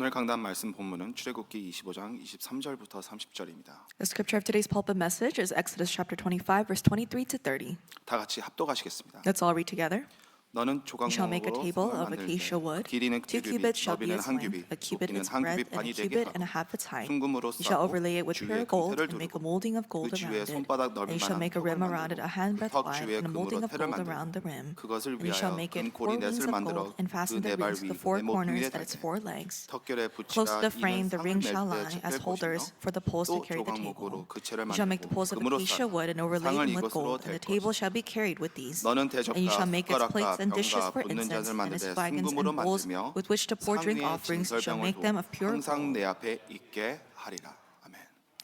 오늘 강단 말씀 본문은 출애굽기 25장 23절부터 30절입니다. The scripture of today's pulpit message is Exodus chapter 25, verse 23 to 30. 다 같이 합독하시겠습니다. Let's all read together. 너는 You shall make a 조각목으로 table 손을 of 만들 acacia 때 wood. 길이는 2 두 cubits 규빗, shall be 너비는 its 한 length, 규빗, a cubit 높이는 its 한 규빗 breadth, and a 반이 되게 cubit 하고 and a half its height. 순금으로 You shall 싸고 overlay it with 주위에 pure gold 금테를 and make a 두르고 molding of 그 gold 주위에 around it. 손바닥 And you shall 넓이만한 make a rim 턱을 around it, a 만들고 handbreadth 턱 wide, 주위에 and a molding 금으로 of 테를 gold around the 만들고 rim. 그것을 And you shall 위하여 make it 금고리 4 rings 넷을 of 만들어 gold and 그 fasten the 네발 rings to 위 the 4 네모 corners 비밀에 at its 달게 4 legs. 턱결에 Close to 붙이라 the frame, 이는 the ring 상을 shall 맬때 lie as 짚을 holders 곳이며 for the poles to 또 carry the 조각목으로 table. 그 채를 You shall make the 만들고 poles of 금으로 acacia 싸고 wood and overlay 상을 them with 이것으로 gold, and 댈 the table 것이다. shall be carried with these. 너는 And you shall 대접과 make its 숟가락과 plates and dishes 병과 for 붓는 incense, 잣을 and 만들 its 때 flagons 순금으로 and bowls 만들며 with which to pour drink 상 위에 offerings. You shall 진설병을 make them 두어 of pure 항상 내 gold. 앞에 있게 하리라. 아멘.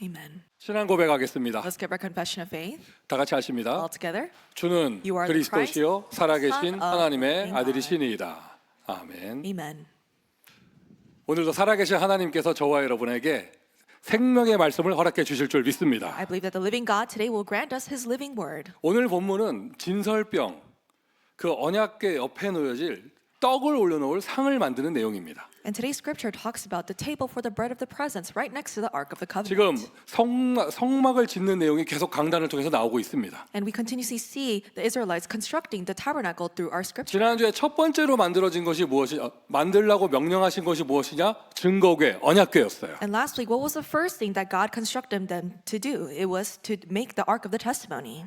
Amen. 신앙 고백하겠습니다. Let's give our confession of faith 다 같이 하십니다. all together. 주는 You are the 그리스도시요 Christ, 살아계신 Son of 하나님의 the living God. 아들이시니이다. 아멘. Amen. 오늘도 살아계신 하나님께서 저와 여러분에게 생명의 말씀을 허락해 주실 줄 믿습니다. I believe that the living God today will grant us His living word. 오늘 본문은 진설병, 그 언약궤 옆에 놓여질 떡을 올려놓을 상을 만드는 내용입니다. And today's scripture talks about the table for the bread of the presence right next to the ark of the 지금 covenant. 성막을 짓는 내용이 계속 강단을 통해서 나오고 있습니다. And we continuously see the Israelites constructing the tabernacle through our scripture. 지난주에 첫 번째로 만들어진 것이 만들라고 명령하신 것이 무엇이냐? 증거궤, 언약궤였어요. And last week, what was the first thing that God constructed them to do? It was to make the ark of the testimony.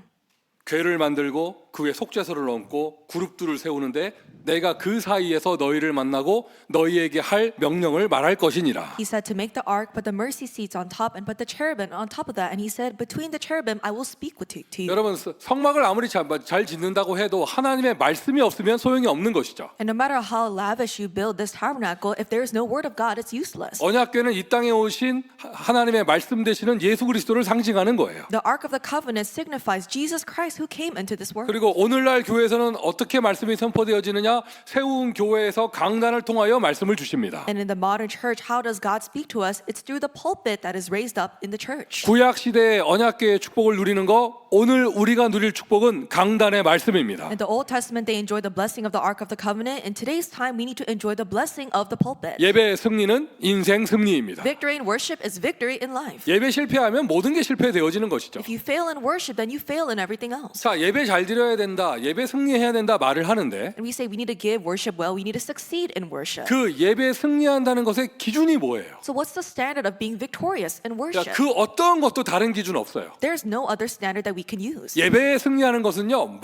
궤를 만들고 그 위에 속죄소를 얹고 그룹들을 세우는데 내가 그 사이에서 너희를 만나고 너희에게 할 명령을 말할 것이니라. He said to make the ark, put the mercy seats on top, and put the cherubim on top of that. And he said, between the cherubim, I will speak to you. 여러분 성막을 아무리 잘 짓는다고 해도 하나님의 말씀이 없으면 소용이 없는 것이죠. And no matter how lavish you build this tabernacle, if there is no word of God, it's useless. 언약궤는 이 땅에 오신 하나님의 말씀 되시는 예수 그리스도를 상징하는 거예요. The ark of the covenant signifies Jesus Christ who came into this world. 그리고 오늘날 교회에서는 어떻게 말씀이 선포되어지느냐? 세운 교회에서 강단을 통하여 말씀을 주십니다. And in the modern church, how does God speak to us? It's through the pulpit that is raised up in the church. 구약 시대의 언약궤의 축복을 누리는 거 오늘 우리가 누릴 축복은 강단의 말씀입니다. In the Old Testament, they enjoyed the blessing of the ark of the covenant. In today's time, we need to enjoy the blessing of the pulpit. 예배의 승리는 인생 승리입니다. Victory in worship is victory in life. 예배 실패하면 모든 게 실패되어지는 것이죠. If you fail in worship, then you fail in everything else. 자, 예배 잘 드려야 된다, 예배 승리해야 된다 말을 하는데 And we say we need to give worship well, we need to succeed in worship. 그 예배 승리한다는 것의 기준이 뭐예요? So what's the standard of being victorious in 자, worship? 그 어떤 것도 다른 기준 없어요. There's no other standard that we can use. 예배에 승리하는 것은요,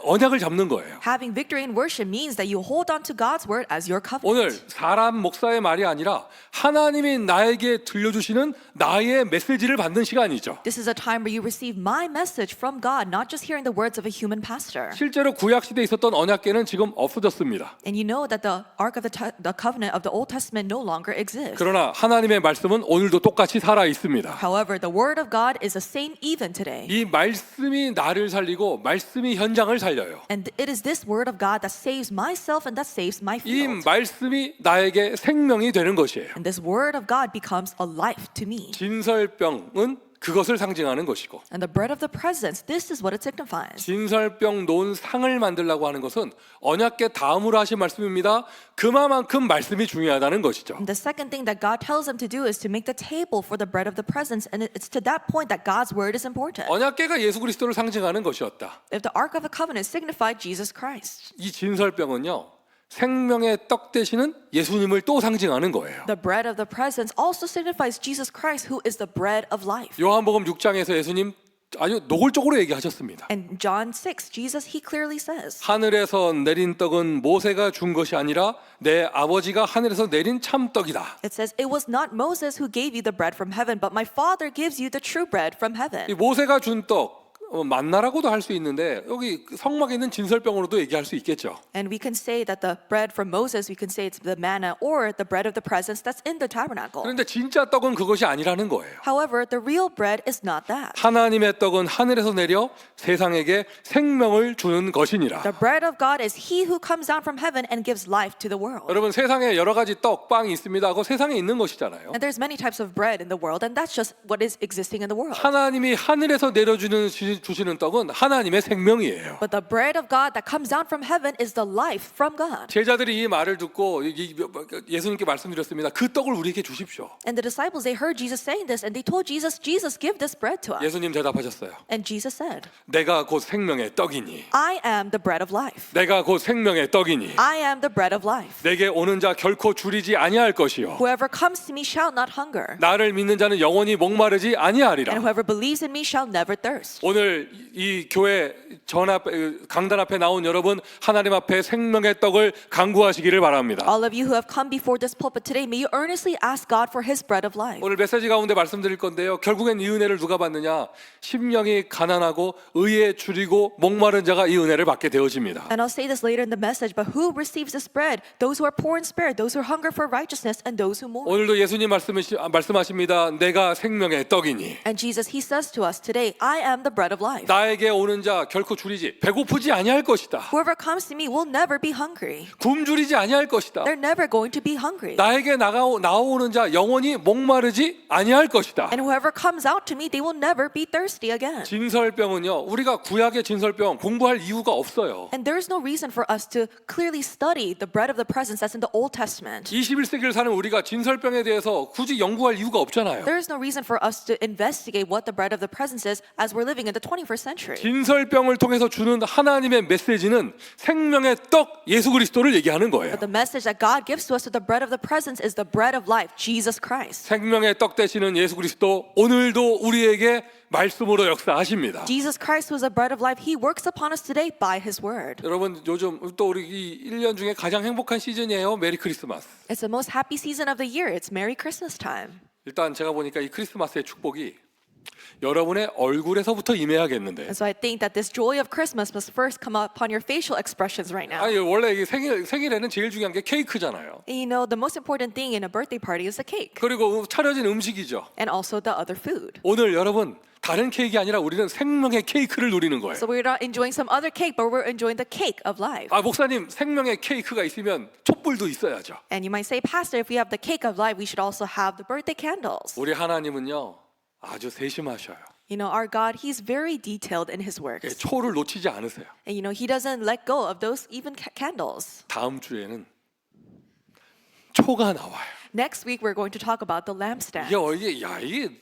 언약을 잡는 거예요. Having victory in worship means that you hold on to God's word as your 오늘 covenant. 사람 목사의 말이 아니라 하나님이 나에게 들려주시는 나의 메시지를 받는 시간이죠. This is a time where you receive my message from God, not just hearing the words of a human pastor. 실제로 구약 시대에 있었던 언약궤는 지금 없어졌습니다. And you know that the ark of the covenant of the Old Testament no longer exists. 그러나 하나님의 말씀은 오늘도 똑같이 살아 있습니다. However, the word of God is the same even today. 이 말씀이 나를 살리고 말씀이 현장을 살려요. And it is this word of God that saves myself and that saves my 이 field. 말씀이 나에게 생명이 되는 것이에요. And this word of God becomes a life to me. 진설병은 그것을 상징하는 것이고 And the bread of the presence, this is what it signifies. 진설병 놓은 상을 만들라고 하는 것은 언약궤 다음으로 하신 말씀입니다. 그만큼 말씀이 중요하다는 것이죠. And the second thing that God tells them to do is to make the table for the bread of the presence. And it's to that point that God's word is important. 언약궤가 예수 그리스도를 상징하는 것이었다. If the ark of the covenant signified Jesus Christ, 이 진설병은요. 생명의 떡 되시는 예수님을 또 상징하는 거예요. the bread of the presence also signifies Jesus Christ, who is the bread of life. 요한복음 6장에서 예수님 아주 노골적으로 얘기하셨습니다. And John 6, Jesus, he clearly says, 하늘에서 내린 떡은 모세가 준 것이 아니라 내 아버지가 하늘에서 내린 참떡이다. it says, it was not Moses who gave you the bread from heaven, but my Father gives you the true bread from 이 heaven. 모세가 준 떡 만나라고도 할 수 있는데 여기 성막에 있는 진설병으로도 얘기할 수 있겠죠. And we can say that the bread from Moses, we can say it's the manna or the bread of the presence that's in the tabernacle. 그런데 진짜 떡은 그것이 아니라는 거예요. However, the real bread is not that. 하나님의 떡은 하늘에서 내려 세상에게 생명을 주는 것이니라. The bread of God is He who comes down from heaven and gives life to the world. 여러분 세상에 여러 가지 떡, 빵이 있습니다. 그거 세상에 있는 것이잖아요. And there's many types of bread in the world, and that's just what is existing in the world. 하나님이 하늘에서 내려주는 주시는 떡은 하나님의 생명이에요. But the bread of God that comes down from heaven is the life from God. 제자들이 이 말을 듣고 예수님께 말씀드렸습니다. 그 떡을 우리에게 주십시오. And the disciples, they heard Jesus saying this, and they told Jesus, Jesus, give this bread to us. 예수님 대답하셨어요. And Jesus said, 내가 곧 생명의 떡이니. I am the bread of life. 내가 곧 생명의 떡이니. I am the bread of life. 내게 오는 자 결코 줄이지 아니할 것이요. Whoever comes to me shall not hunger, 나를 믿는 자는 영원히 목마르지 아니하리라. and whoever believes in me shall never thirst. 오늘 이 교회 강단 앞에 나온 여러분, 하나님 앞에 생명의 떡을 간구하시기를 바랍니다. All of you who have come before this pulpit today, may you earnestly ask God for His bread of life. 오늘 메시지 가운데 말씀드릴 건데요. 결국엔 이 은혜를 누가 받느냐? 심령이 가난하고 의에 줄이고 목마른 자가 이 은혜를 받게 되어집니다. And I'll say this later in the message, but who receives this bread? Those who are poor in spirit, those who hunger for righteousness, and those who mourn. 오늘도 예수님 말씀하십니다. 내가 생명의 떡이니. And Jesus, He says to us today, I am the bread of life. 나에게 오는 자 결코 줄이지 배고프지 아니할 것이다. Whoever comes to me will never be hungry. 굶주리지 아니할 것이다. They're never going to be hungry. 나에게 나오는 자 영원히 목마르지 아니할 것이다. And whoever comes out to me, they will never be thirsty again. 진설병은요, 우리가 구약의 진설병 공부할 이유가 없어요. And there is no reason for us to clearly study the bread of the presence that's in the Old Testament. 21세기를 사는 우리가 진설병에 대해서 굳이 연구할 이유가 없잖아요. There is no reason for us to investigate what the bread of the presence is as we're living in the 21st century. 진설병을 통해서 주는 하나님의 메시지는 생명의 떡 예수 그리스도를 얘기하는 거예요. But the message that God gives to us through the bread of the presence is the bread of life, Jesus Christ. 생명의 떡 되시는 예수 그리스도 오늘도 우리에게 말씀으로 역사하십니다. Jesus Christ, who is the bread of life, He works upon us today by His word. 여러분, 요즘 또 우리 이 1년 중에 가장 행복한 시즌이에요. 메리 크리스마스. It's the most happy season of the year. It's Merry Christmas time. 일단 제가 보니까 이 크리스마스의 축복이 여러분의 얼굴에서부터 임해야겠는데. And so I think that this joy of Christmas must first come upon your facial expressions right now. 아니 원래 이 생일에는 제일 중요한 게 케이크잖아요. And you know, the most important thing in a birthday party is the cake 그리고 차려진 음식이죠. and also the other food. 오늘 여러분 다른 케이크가 아니라 우리는 생명의 케이크를 누리는 거예요. So we're not enjoying some other cake, but we're enjoying the cake of life. 아 목사님 생명의 케이크가 있으면 촛불도 있어야죠. And you might say, Pastor, if we have the cake of life, we should also have the birthday candles. 우리 하나님은요 아주 세심하셔요. You know, our God, He's very detailed in His 예, works. 초를 놓치지 않으세요. And you know, He doesn't let go of those even candles. 다음 주에는 초가 나와요. Next week, we're going to talk about the lampstand.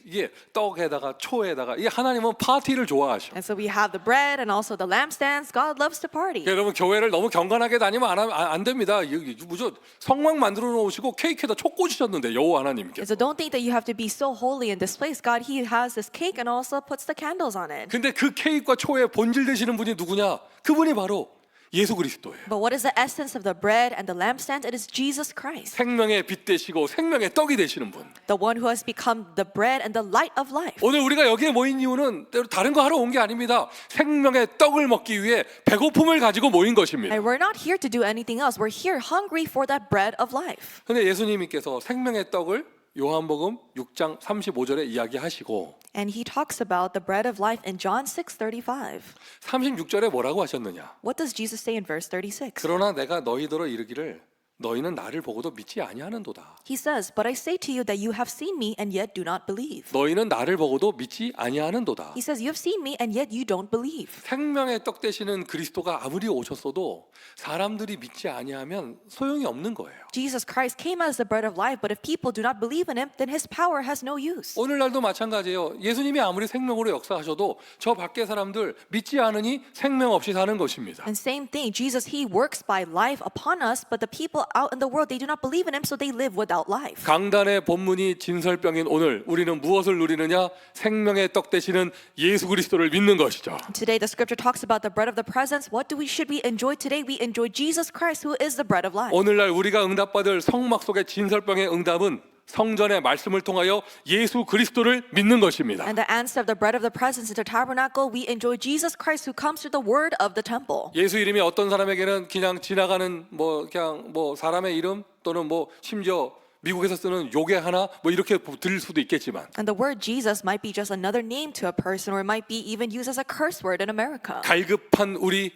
이게 떡에다가 초에다가 이게 하나님은 파티를 좋아하셔. And so we have the bread and also the lampstands. God loves to party. 여러분 교회를 너무 경건하게 다니면 안 됩니다. 무슨 성막 만들어 놓으시고 케이크에다 초 꽂으셨는데 여호와 하나님께. And so don't think that you have to be so holy in this place. God, He has this cake and also puts the candles on it. 근데 그 케이크와 초의 본질 되시는 분이 누구냐? 그분이 바로 예수 그리스도예요. But what is the essence of the bread and the lampstand? It is Jesus Christ, 생명의 빛 되시고 생명의 떡이 되시는 분. the one who has become the bread and the light of life. 오늘 우리가 여기에 모인 이유는 다른 거 하러 온 게 아닙니다. 생명의 떡을 먹기 위해 배고픔을 가지고 모인 것입니다. And we're not here to do anything else. We're here hungry for that bread of life. 근데 예수님께서 생명의 떡을 요한복음 6장 35절에 이야기하시고 And He talks about the bread of life in John 6:35. 36절에 뭐라고 하셨느냐? What does Jesus say in verse 36? 그러나 내가 너희더러 이르기를 너희는 나를 보고도 믿지 아니하는도다. He says, "But I say to you that you have seen me and yet do not believe." 너희는 나를 보고도 믿지 아니하는도다. He says, "You have seen me and yet you don't believe." 생명의 떡 되시는 그리스도가 아무리 오셨어도 사람들이 믿지 아니하면 소용이 없는 거예요. Jesus Christ came as the bread of life, but if people do not believe in Him, then His power has no use. 오늘날도 마찬가지예요. 예수님이 아무리 생명으로 역사하셔도 저 밖에 사람들 믿지 않으니 생명 없이 사는 것입니다. And same thing, Jesus, He works by life upon us, but the people out in the world, they do not believe in Him, so they live without life. 강단의 본문이 진설병인 오늘 우리는 무엇을 누리느냐? 생명의 떡 되시는 예수 그리스도를 믿는 것이죠. Today, the scripture talks about the bread of the presence. What should we enjoy today? We enjoy Jesus Christ, who is the bread of life. 오늘날 우리가 응답받을 성막 속의 진설병의 응답은 성전의 말씀을 통하여 예수 그리스도를 믿는 것입니다. And the answer of the bread of the presence in the tabernacle, we enjoy Jesus Christ who comes through the word of the temple. 예수 이름이 어떤 사람에게는 그냥 지나가는 그냥 사람의 이름 또는 심지어 미국에서 쓰는 요괴 하나 이렇게 들릴 수도 있겠지만 And the word Jesus might be just another name to a person, or it might be even used as a curse word in America. 갈급한 우리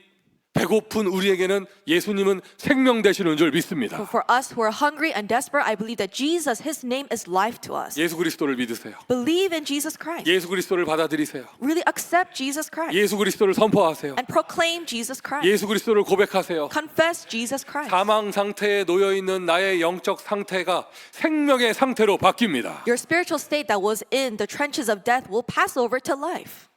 배고픈 우리에게는 예수님은 생명 되시는 줄 믿습니다. But for us who are hungry and desperate, I believe that Jesus, His name is life to us. 예수 그리스도를 믿으세요. Believe in Jesus Christ. 예수 그리스도를 받아들이세요. Really accept Jesus Christ. 예수 그리스도를 선포하세요. And proclaim Jesus Christ. 예수 그리스도를 고백하세요. Confess Jesus Christ. 사망 상태에 놓여 있는 나의 영적 상태가 생명의 상태로 바뀝니다. Your spiritual state that was in the trenches of death will pass over to life.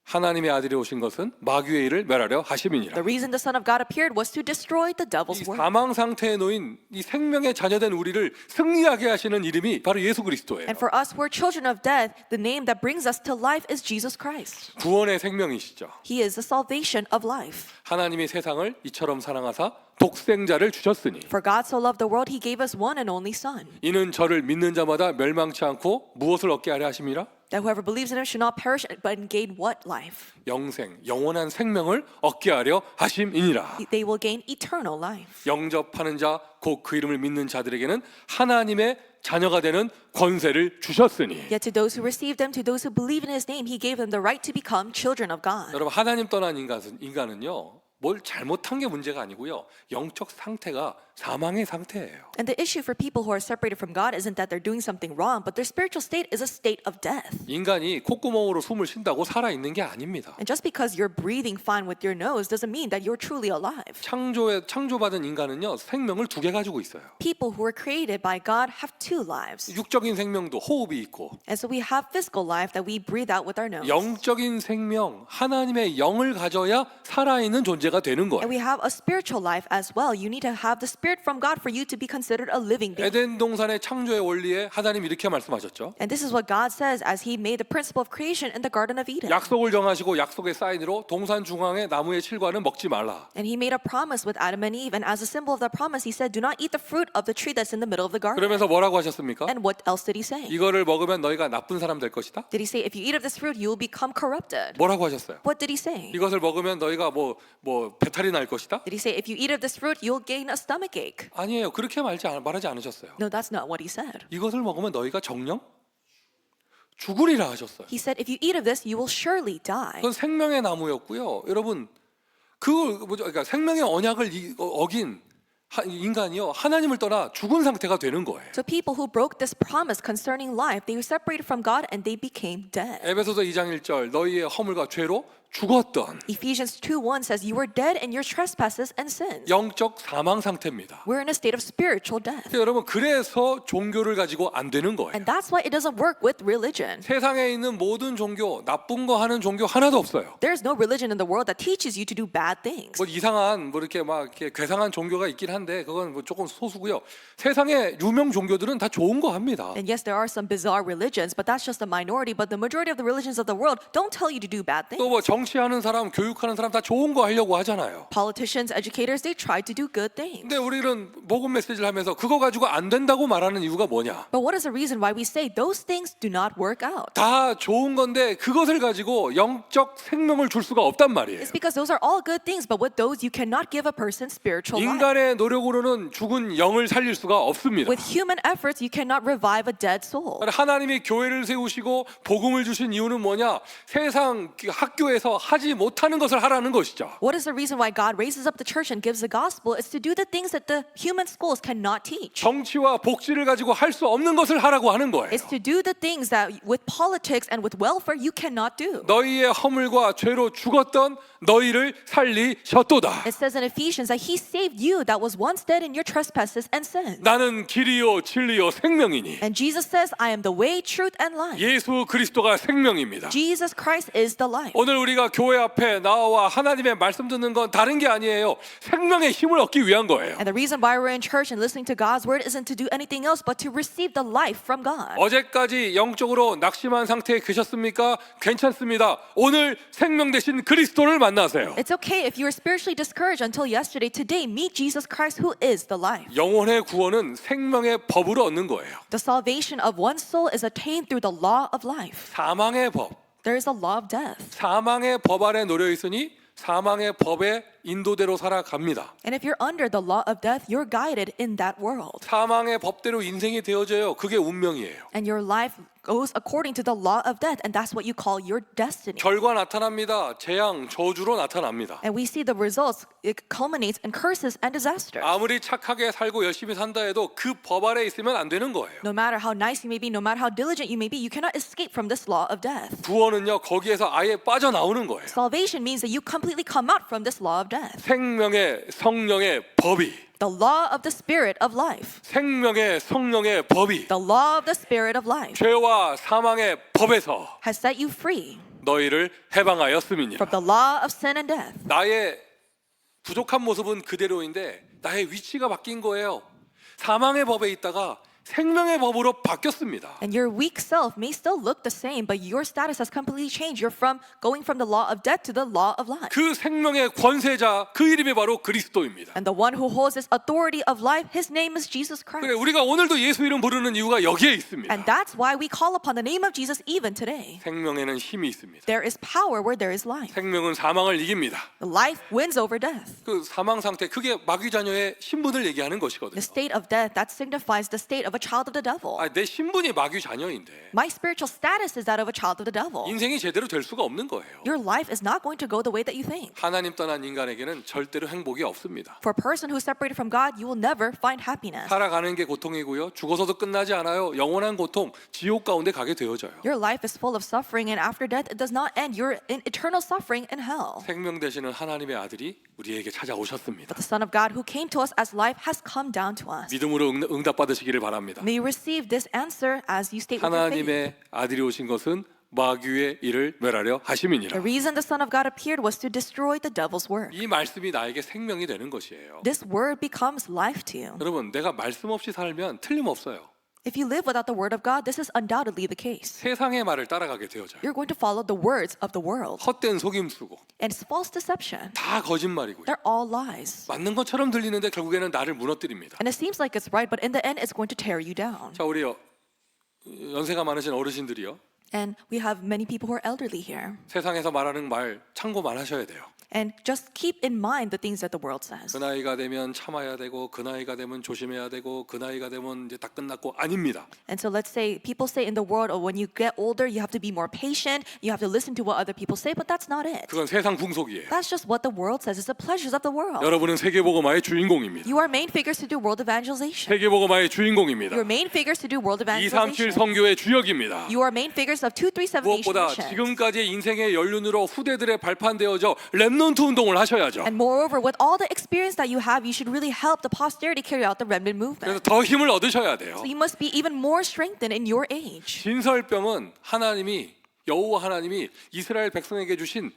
하나님의 아들이 오신 것은 마귀의 일을 멸하려 하심이니라. The reason the Son of God appeared was to destroy the devil's 이 work. 사망 상태에 놓인 이 생명의 자녀된 우리를 승리하게 하시는 이름이 바로 예수 그리스도예요. And for us who are children of death, the name that brings us to life is Jesus Christ. 구원의 생명이시죠. He is the salvation of life. 하나님이 세상을 이처럼 사랑하사 독생자를 주셨으니 For God so loved the world, He gave us one and only Son, 이는 저를 믿는 자마다 멸망치 않고 무엇을 얻게 하려 하심이라? that whoever believes in Him should not perish but gain what life? 영생, 영원한 생명을 얻게 하려 하심이니라. They will gain eternal life. 영접하는 자, 곧 그 이름을 믿는 자들에게는 하나님의 자녀가 되는 권세를 주셨으니. Yet to those who receive them, to those who believe in His name, He gave them the right to become children of God. 여러분 하나님 떠난 인간은요 뭘 잘못한 게 문제가 아니고요 영적 상태가 사망의 상태예요. And the issue for people who are separated from God isn't that they're doing something wrong, but their spiritual state is a state of death. 인간이 콧구멍으로 숨을 쉰다고 살아 있는 게 아닙니다. And just because you're breathing fine with your nose doesn't mean that you're truly alive. 창조받은 인간은요 생명을 두 개 가지고 있어요. People who were created by God have two lives. 육적인 생명도 호흡이 있고 And so we have physical life that we breathe out with our nose. 영적인 생명 하나님의 영을 가져야 살아있는 존재가 되는 And 거예요. we have a spiritual life as well. You need to have the Spirit from God for you to be considered a living being. 에덴 동산의 창조의 원리에 하나님 이렇게 말씀하셨죠. And this is what God says as He made the principle of creation in the Garden of Eden. 약속을 정하시고 약속의 사인으로 동산 중앙의 나무의 실과는 먹지 말라. And He made a promise with Adam and Eve. And as a symbol of that promise, He said, do not eat the fruit of the tree that's in the middle of the garden. 그러면서 뭐라고 하셨습니까? And what else did He say? 이거를 먹으면 너희가 나쁜 사람 될 것이다. Did He say, if you eat of this fruit, you will become corrupted? 뭐라고 하셨어요? What did He say? 이것을 먹으면 너희가 뭐 배탈이 날 것이다? Did He say, if you eat of this fruit, you'll gain a stomach ache? 아니에요. 그렇게 말하지 않으셨어요. No, that's not what He said. 이것을 먹으면 너희가 정령 죽으리라 하셨어요. He said, if you eat of this, you will surely die. 그건 생명의 나무였고요. 여러분 그러니까 생명의 언약을 어긴 인간이요 하나님을 떠나 죽은 상태가 되는 거예요. So people who broke this promise concerning life, they were separated from God and they became dead. 에베소서 2장 1절 너희의 허물과 죄로 죽었던 Ephesians 2:1 says, you were dead in your trespasses and sins. 영적 사망 상태입니다. We're in a state of spiritual death. 여러분 그래서 종교를 가지고 안 되는 거예요. And that's why it doesn't work with religion. 세상에 있는 모든 종교 나쁜 거 하는 종교 하나도 없어요. There's no religion in the world that teaches you to do bad things. 뭐 이상한 이렇게 괴상한 종교가 있긴 한데 그건 조금 소수고요. 세상의 유명 종교들은 다 좋은 거 합니다. And yes, there are some bizarre religions, but that's just a minority. But the majority of the religions of the world don't tell you to do bad things. 또 정치하는 사람, 교육하는 사람 다 좋은 거 하려고 하잖아요. Politicians, educators, they try to do good things. 근데 우리는 복음 메시지를 하면서 그거 가지고 안 된다고 말하는 이유가 뭐냐? But what is the reason why we say those things do not work out? 다 좋은 건데 그것을 가지고 영적 생명을 줄 수가 없단 말이에요. It's because those are all good things, but with those you cannot give a person spiritual life. 인간의 노력으로는 죽은 영을 살릴 수가 없습니다. With human efforts, you cannot revive a dead soul. 하나님이 교회를 세우시고 복음을 주신 이유는 뭐냐? 세상 학교에서 하지 못하는 것을 하라는 것이죠. What is the reason why God raises up the church and gives the gospel? It's to do the things that the human schools cannot teach. 정치와 복지를 가지고 할 수 없는 것을 하라고 하는 거예요. It's to do the things that with politics and with welfare you cannot do. 너희의 허물과 죄로 죽었던 너희를 살리셨도다. It says in Ephesians that He saved you that was once dead in your trespasses and sins. 나는 길이요 진리요 생명이니 And Jesus says, I am the way, truth, and life. 예수 그리스도가 생명입니다. Jesus Christ is the life. 오늘 우리가 교회 앞에 나와 하나님의 말씀 듣는 건 다른 게 아니에요. 생명의 힘을 얻기 위한 거예요. And the reason why we're in church and listening to God's word isn't to do anything else but to receive the life from God. 어제까지 영적으로 낙심한 상태에 계셨습니까? 괜찮습니다. 오늘 생명 되신 그리스도를 만나세요. It's okay if you were spiritually discouraged until yesterday. Today, meet Jesus Christ who is the life. 영혼의 구원은 생명의 법으로 얻는 거예요. The salvation of one soul is attained through the law of life. 사망의 법. There is a law of death. 사망의 법 아래 놓여 있으니 사망의 법에 인도대로 살아갑니다. And if you're under the law of death, you're guided in that world. 사망의 법대로 인생이 되어져요. 그게 운명이에요. And your life goes according to the law of death, and that's what you call your destiny. 결과 나타납니다. 재앙, 저주로 나타납니다. And we see the results. It culminates in curses and disaster. 아무리 착하게 살고 열심히 산다 해도 그 법 아래 있으면 안 되는 거예요. No matter how nice you may be, no matter how diligent you may be, you cannot escape from this law of death. 구원은요, 거기에서 아예 빠져나오는 거예요. Salvation means that you completely come out from this law of death. 생명의 성령의 법이, The law of the spirit of life. 생명의 성령의 법이 The law of the spirit of life 죄와 사망의 법에서 has set you free 너희를 해방하였음이니라. from the law of sin and death. 나의 부족한 모습은 그대로인데 나의 위치가 바뀐 거예요. 사망의 법에 있다가 생명의 법으로 바뀌었습니다. And your weak self may still look the same, but your status has completely changed. You're going from the law of death to the law of life. 그 생명의 권세자, 그 이름이 바로 그리스도입니다. And the one who holds this authority of life, his name is Jesus 그래, Christ. 우리가 오늘도 예수 이름 부르는 이유가 여기에 있습니다. And that's why we call upon the name of Jesus even today. 생명에는 힘이 있습니다. There is power where there is life. 생명은 사망을 이깁니다. Life wins over death. 그 사망 상태, 그게 마귀 자녀의 신분을 얘기하는 것이거든요. The state of death, that signifies the state of a child of the devil. 내 신분이 마귀 자녀인데 My spiritual status is that of a child of the devil. 인생이 제대로 될 수가 없는 거예요. Your life is not going to go the way that you think. 하나님 떠난 인간에게는 절대로 행복이 없습니다. For a person who is separated from God, you will never find happiness. 살아가는 게 고통이고요. 죽어서도 끝나지 않아요. 영원한 고통, 지옥 가운데 가게 되어져요. Your life is full of suffering, and after death, it does not end. You're in eternal suffering in hell. 생명 되시는 하나님의 아들이 우리에게 찾아오셨습니다. But the Son of God who came to us as life has come down to us. 믿음으로 응답 받으시기를 바랍니다. May you receive this answer as you state with your faith. 하나님의 아들이 오신 것은 마귀의 일을 멸하려 하심이니라. The reason the Son of God appeared was to destroy the devil's work. 이 말씀이 나에게 생명이 되는 것이에요. This word becomes life to you. 여러분, 내가 말씀 없이 살면 틀림없어요. If you live without the word of God, this is undoubtedly the case. 세상의 말을 따라가게 되어져요. You're going to follow the words of the world. 헛된 속임수고 And it's false deception. 다 거짓말이고요. They're all lies. 맞는 것처럼 들리는데 결국에는 나를 무너뜨립니다. And it seems like it's right, but in the end, it's going to tear you down. 자, 우리 연세가 많으신 어르신들이요. And we have many people who are elderly here. 세상에서 말하는 말 참고만 하셔야 돼요. And just keep in mind the things that the world says. 그 나이가 되면 참아야 되고 그 나이가 되면 조심해야 되고 그 나이가 되면 이제 다 끝났고 아닙니다. And so let's say people say in the world, oh, when you get older, you have to be more patient, you have to listen to what other people say, but that's not it. 그건 세상 풍속이에요. That's just what the world says. It's the pleasures of the world. 여러분은 세계복음화의 주인공입니다. You are main figures to do world evangelization. 세계복음화의 주인공입니다. You are main figures to do world 237 evangelization. 선교의 주역입니다. You are main figures of 237 무엇보다 nations. 지금까지의 인생의 연륜으로 후대들의 발판되어져 렘넌트 운동을 하셔야죠. And moreover, with all the experience that you have, you should really help the posterity carry out the remnant 그래서 movement. 더 힘을 얻으셔야 돼요. So you must be even more strengthened in your age. 진설병은 여호와 하나님이 이스라엘 백성에게 주신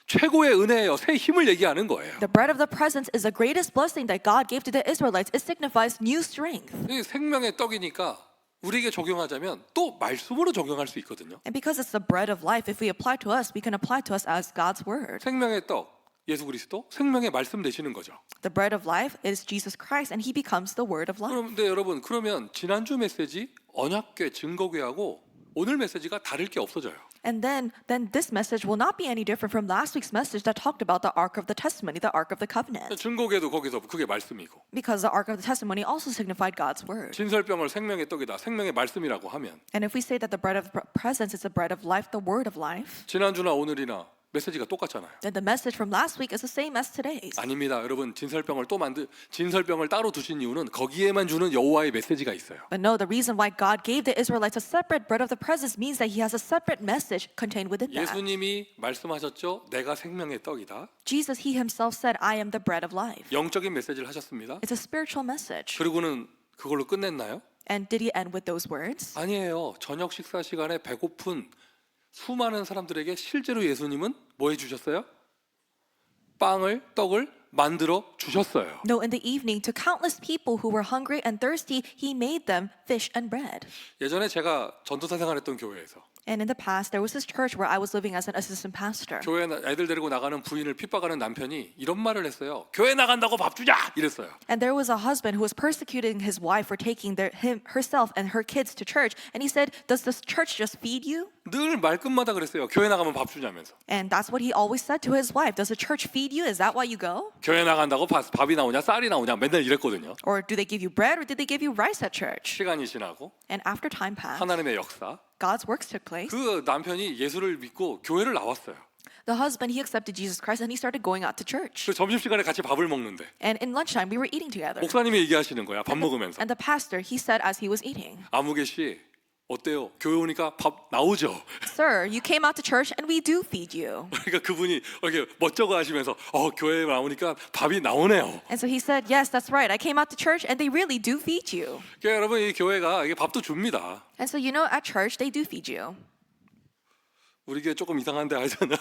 최고의 은혜예요. 새 힘을 얘기하는 거예요. The bread of the presence is the greatest blessing that God gave to the Israelites. It signifies new strength. 이 생명의 떡이니까 우리에게 적용하자면 또 말씀으로 적용할 수 있거든요. And because it's the bread of life, if we apply to us, we can apply to us as God's word. 생명의 떡, 예수 그리스도, 생명의 말씀 되시는 거죠. The bread of life is Jesus Christ, and He becomes the word of life. 그런데 여러분, 그러면 지난주 메시지 언약궤 증거궤하고 오늘 메시지가 다를 게 없어져요. And then this message will not be any different from last week's message that talked about the Ark of the Testimony, the Ark of the Covenant. 증거궤도 거기서 그게 말씀이고 Because the Ark of the Testimony also signified God's word. 진설병을 생명의 떡이다, 생명의 말씀이라고 하면 And if we say that the bread of the presence is the bread of life, the word of life, 지난주나 오늘이나 메시지가 똑같잖아요. then the message from last week is the same as today's. 아닙니다. 여러분, 진설병을 따로 두신 이유는 거기에만 주는 여호와의 메시지가 있어요. But no, the reason why God gave the Israelites a separate bread of the presence means that He has a separate message contained within that. 예수님이 말씀하셨죠. 내가 생명의 떡이다. Jesus, He Himself said, I am the bread of life. 영적인 메시지를 하셨습니다. It's a spiritual message. 그리고는 그걸로 끝냈나요? And did He end with those words? 아니에요. 저녁 식사 시간에 배고픈 수많은 사람들에게 실제로 예수님은 뭐 해주셨어요? 떡을 만들어 주셨어요. No, in the evening, to countless people who were hungry and thirsty, He made them fish and bread. 예전에 제가 전도사 생활했던 교회에서 And in the past, there was this church where I was living as an assistant pastor. 교회 애들 데리고 나가는 부인을 핍박하는 남편이 이런 말을 했어요. 교회 나간다고 밥 주자 이랬어요. And there was a husband who was persecuting his wife for taking herself and her kids to church. And he said, "Does this church just feed you?" 늘 말끝마다 그랬어요. 교회 나가면 밥 주냐면서. And that's what he always said to his wife. Does the church feed you? Is that why you go? 교회 나간다고 밥이 나오냐 쌀이 나오냐 맨날 이랬거든요. Or do they give you bread or did they give you rice at church? 시간이 지나고 And after time passed, 하나님의 역사. God's works took place. 그 남편이 예수를 믿고 교회를 나왔어요. The husband, he accepted Jesus Christ and he started going out to church. 그 점심시간에 같이 밥을 먹는데 And in lunchtime, we were eating together. 목사님이 얘기하시는 거야. 밥 먹으면서. And the pastor, he said as he was eating, 아무개 씨 어때요? 교회 오니까 밥 나오죠? "Sir, you came out to church and we do feed you." 그러니까 그분이 이렇게 멋쩍어 하시면서 교회 나오니까 밥이 나오네요. And so he said, "Yes, that's right. I came out to church and they really do feed you." 그러니까 여러분 이 교회가 이게 밥도 줍니다. And so at church, they do feed you. 우리 교회 조금 이상한데 알잖아.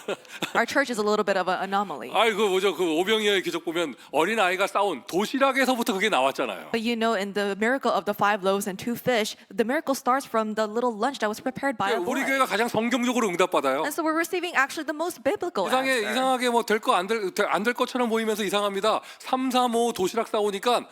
Our church is a little bit of an anomaly. 그 뭐죠? 그 오병이어의 기적 보면 어린 아이가 싸운 도시락에서부터 그게 나왔잖아요. But in the miracle of the 5 loaves and 2 fish, the miracle starts from the little lunch that was prepared by a boy. 우리 교회가 가장 성경적으로 응답받아요. And so we're receiving actually the most biblical answer. 이상하게 뭐 될 거 안 될 것처럼 보이면서 이상합니다. 3, 4, 5 도시락 싸우니까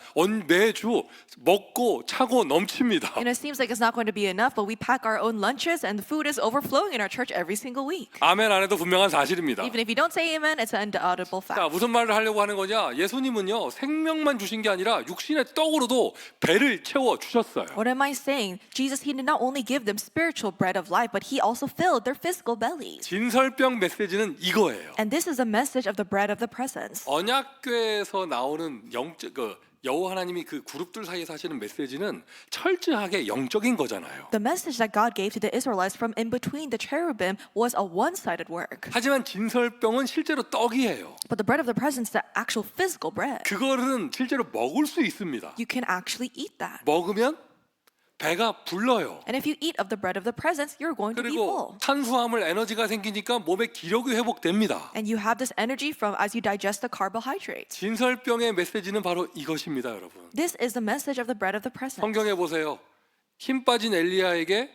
매주 먹고 차고 넘칩니다. It seems like it's not going to be enough, but we pack our own lunches and the food is overflowing in our church every single week. 아멘 안 해도 분명한 사실입니다. Even if you don't say amen, it's an undoubtable 자, fact. 무슨 말을 하려고 하는 거냐? 예수님은요 생명만 주신 게 아니라 육신의 떡으로도 배를 채워 주셨어요. What am I saying? Jesus, he did not only give them spiritual bread of life, but he also filled their physical bellies. 진설병 메시지는 이거예요. And this is a message of the bread of the presence. 언약궤에서 나오는 여호와 하나님이 그 그룹들 사이에서 하시는 메시지는 철저하게 영적인 거잖아요. The message that God gave to the Israelites from in between the cherubim was a one-sided work. 하지만 진설병은 실제로 떡이에요. But the bread of the presence, the actual physical bread, 그거는 실제로 먹을 수 있습니다. you can actually eat that. 먹으면 배가 불러요. And if you eat of the bread of the presence, you're going to be 그리고 full. 탄수화물 에너지가 생기니까 몸에 기력이 회복됩니다. And you have this energy from as you digest the carbohydrates. 진설병의 메시지는 바로 이것입니다, 여러분. This is the message of the bread of the presence. 성경에 보세요. 힘 빠진 엘리야에게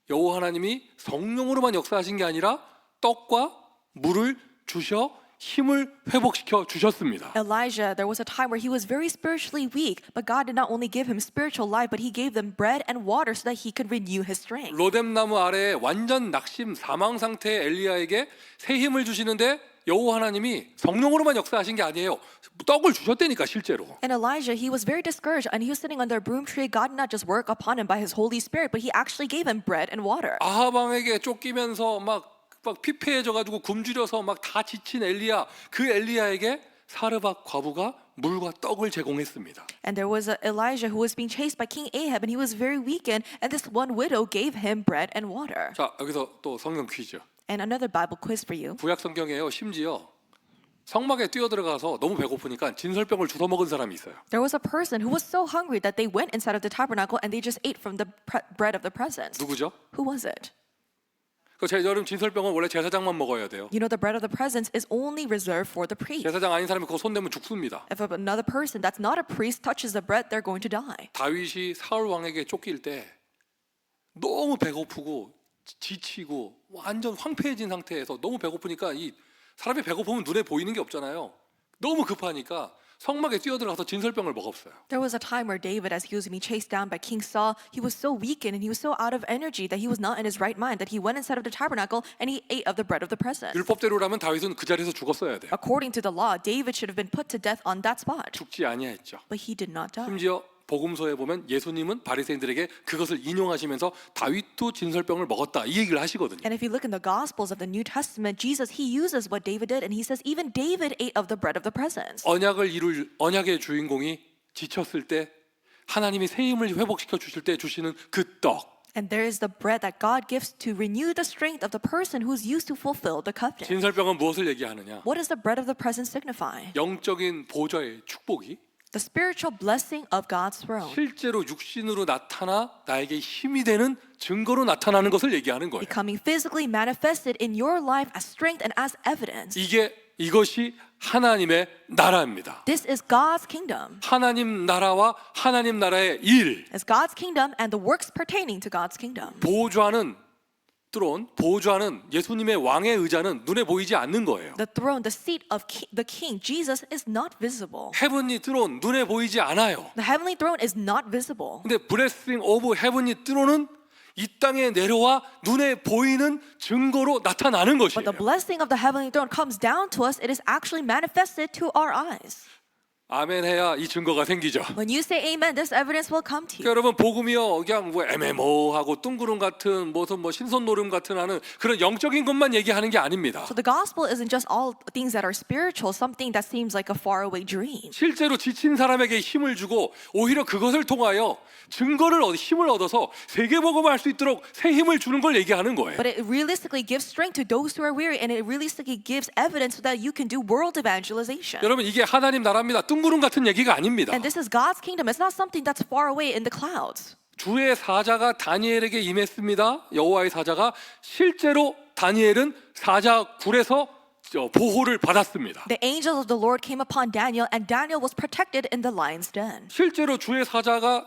여호와 하나님이 성령으로만 역사하신 게 아니라 떡과 물을 주셔 힘을 회복시켜 주셨습니다. Elijah, there was a time where he was very spiritually weak, but God did not only give him spiritual life, but he gave them bread and water so that he could renew his strength. 로뎀나무 아래에 완전 낙심 사망 상태의 엘리야에게 새 힘을 주시는데 여호와 하나님이 성령으로만 역사하신 게 아니에요. 떡을 주셨다니까 실제로. And Elijah, he was very discouraged and he was sitting under a broom tree. God did not just work upon him by his Holy Spirit, but he actually gave him bread and water. 아합 왕에게 쫓기면서 막 피폐해져가지고 굶주려서 막 다 지친 엘리야, 그 엘리야에게 사르밧 과부가 물과 떡을 제공했습니다. And there was Elijah who was being chased by King Ahab and he was very weakened and this one widow gave him bread and water. 자, 여기서 또 성경 퀴즈. And another Bible quiz for you. 구약 성경에요. 심지어 성막에 뛰어들어가서 너무 배고프니까 진설병을 주워 먹은 사람이 있어요. There was a person who was so hungry that they went inside of the tabernacle and they just ate from the bread of the presence. 누구죠? Who was it? 여러분 진설병은 원래 제사장만 먹어야 돼요. The bread of the presence is only reserved for the priest. 제사장 아닌 사람이 그거 손대면 죽습니다. If another person that's not a priest touches the bread, they're going to die. 다윗이 사울 왕에게 쫓길 때 너무 배고프고 지치고 완전 황폐해진 상태에서 너무 배고프니까 이 사람이 배고프면 눈에 보이는 게 없잖아요. 너무 급하니까 성막에 뛰어들어가서 진설병을 먹었어요. There was a time where David, as he was being chased down by King Saul, he was so weakened and he was so out of energy that he was not in his right mind, that he went inside of the tabernacle and he ate of the bread of the presence. 율법대로라면 다윗은 그 자리에서 죽었어야 돼요. According to the law, David should have been put to death on that spot. 죽지 아니했죠. But he did not die. 심지어 복음서에 보면 예수님은 바리새인들에게 그것을 인용하시면서 다윗도 진설병을 먹었다 이 얘기를 하시거든요. And if you look in the Gospels of the New Testament, Jesus, he uses what David did and he says even David ate of the bread of the presence. 언약을 이룰 언약의 주인공이 지쳤을 때 하나님이 새 힘을 회복시켜 주실 때 주시는 그 떡. And there is the bread that God gives to renew the strength of the person who's used to fulfill the covenant. 진설병은 무엇을 얘기하느냐? What does the bread of the presence signify? 영적인 보좌의 축복이 The spiritual blessing of God's throne. 실제로 육신으로 나타나 나에게 힘이 되는 증거로 나타나는 것을 얘기하는 거예요. Becoming physically manifested in your life as strength and as evidence. 이것이 하나님의 나라입니다. This is God's kingdom. 하나님 나라와 하나님 나라의 일. It's God's kingdom and the works pertaining to God's kingdom. 보좌는 드론 보좌는 예수님의 왕의 의자는 눈에 보이지 않는 거예요. The throne, the seat of the king, Jesus, is not visible. 헤븐리 드론 눈에 보이지 않아요. The heavenly throne is not visible. 근데 블레싱 오브 헤븐리 드론은 이 땅에 내려와 눈에 보이는 증거로 나타나는 But 것이에요. the blessing of the heavenly throne comes down to us. It is actually manifested to our eyes. 아멘 해야 이 증거가 생기죠. When you say amen, this evidence will come to you. 그러니까 여러분 복음이요 그냥 뭐 애매모호하고 뚱그름 같은 무슨 뭐 신선 노름 같은 하는 그런 영적인 것만 얘기하는 게 아닙니다. So the gospel isn't just all things that are spiritual, something that seems like a faraway dream. 실제로 지친 사람에게 힘을 주고 오히려 그것을 통하여 힘을 얻어서 세계복음을 할 수 있도록 새 힘을 주는 걸 얘기하는 거예요. But it realistically gives strength to those who are weary, and it realistically gives evidence so that you can do world evangelization. 여러분 이게 하나님 나라입니다. 뚱그름 같은 얘기가 아닙니다. And this is God's kingdom. It's not something that's far away in the clouds. 주의 사자가 다니엘에게 임했습니다. 여호와의 사자가 실제로 다니엘은 사자 굴에서 보호를 받았습니다. The angels of the Lord came upon Daniel, and Daniel was protected in the lion's den. 실제로 주의 사자가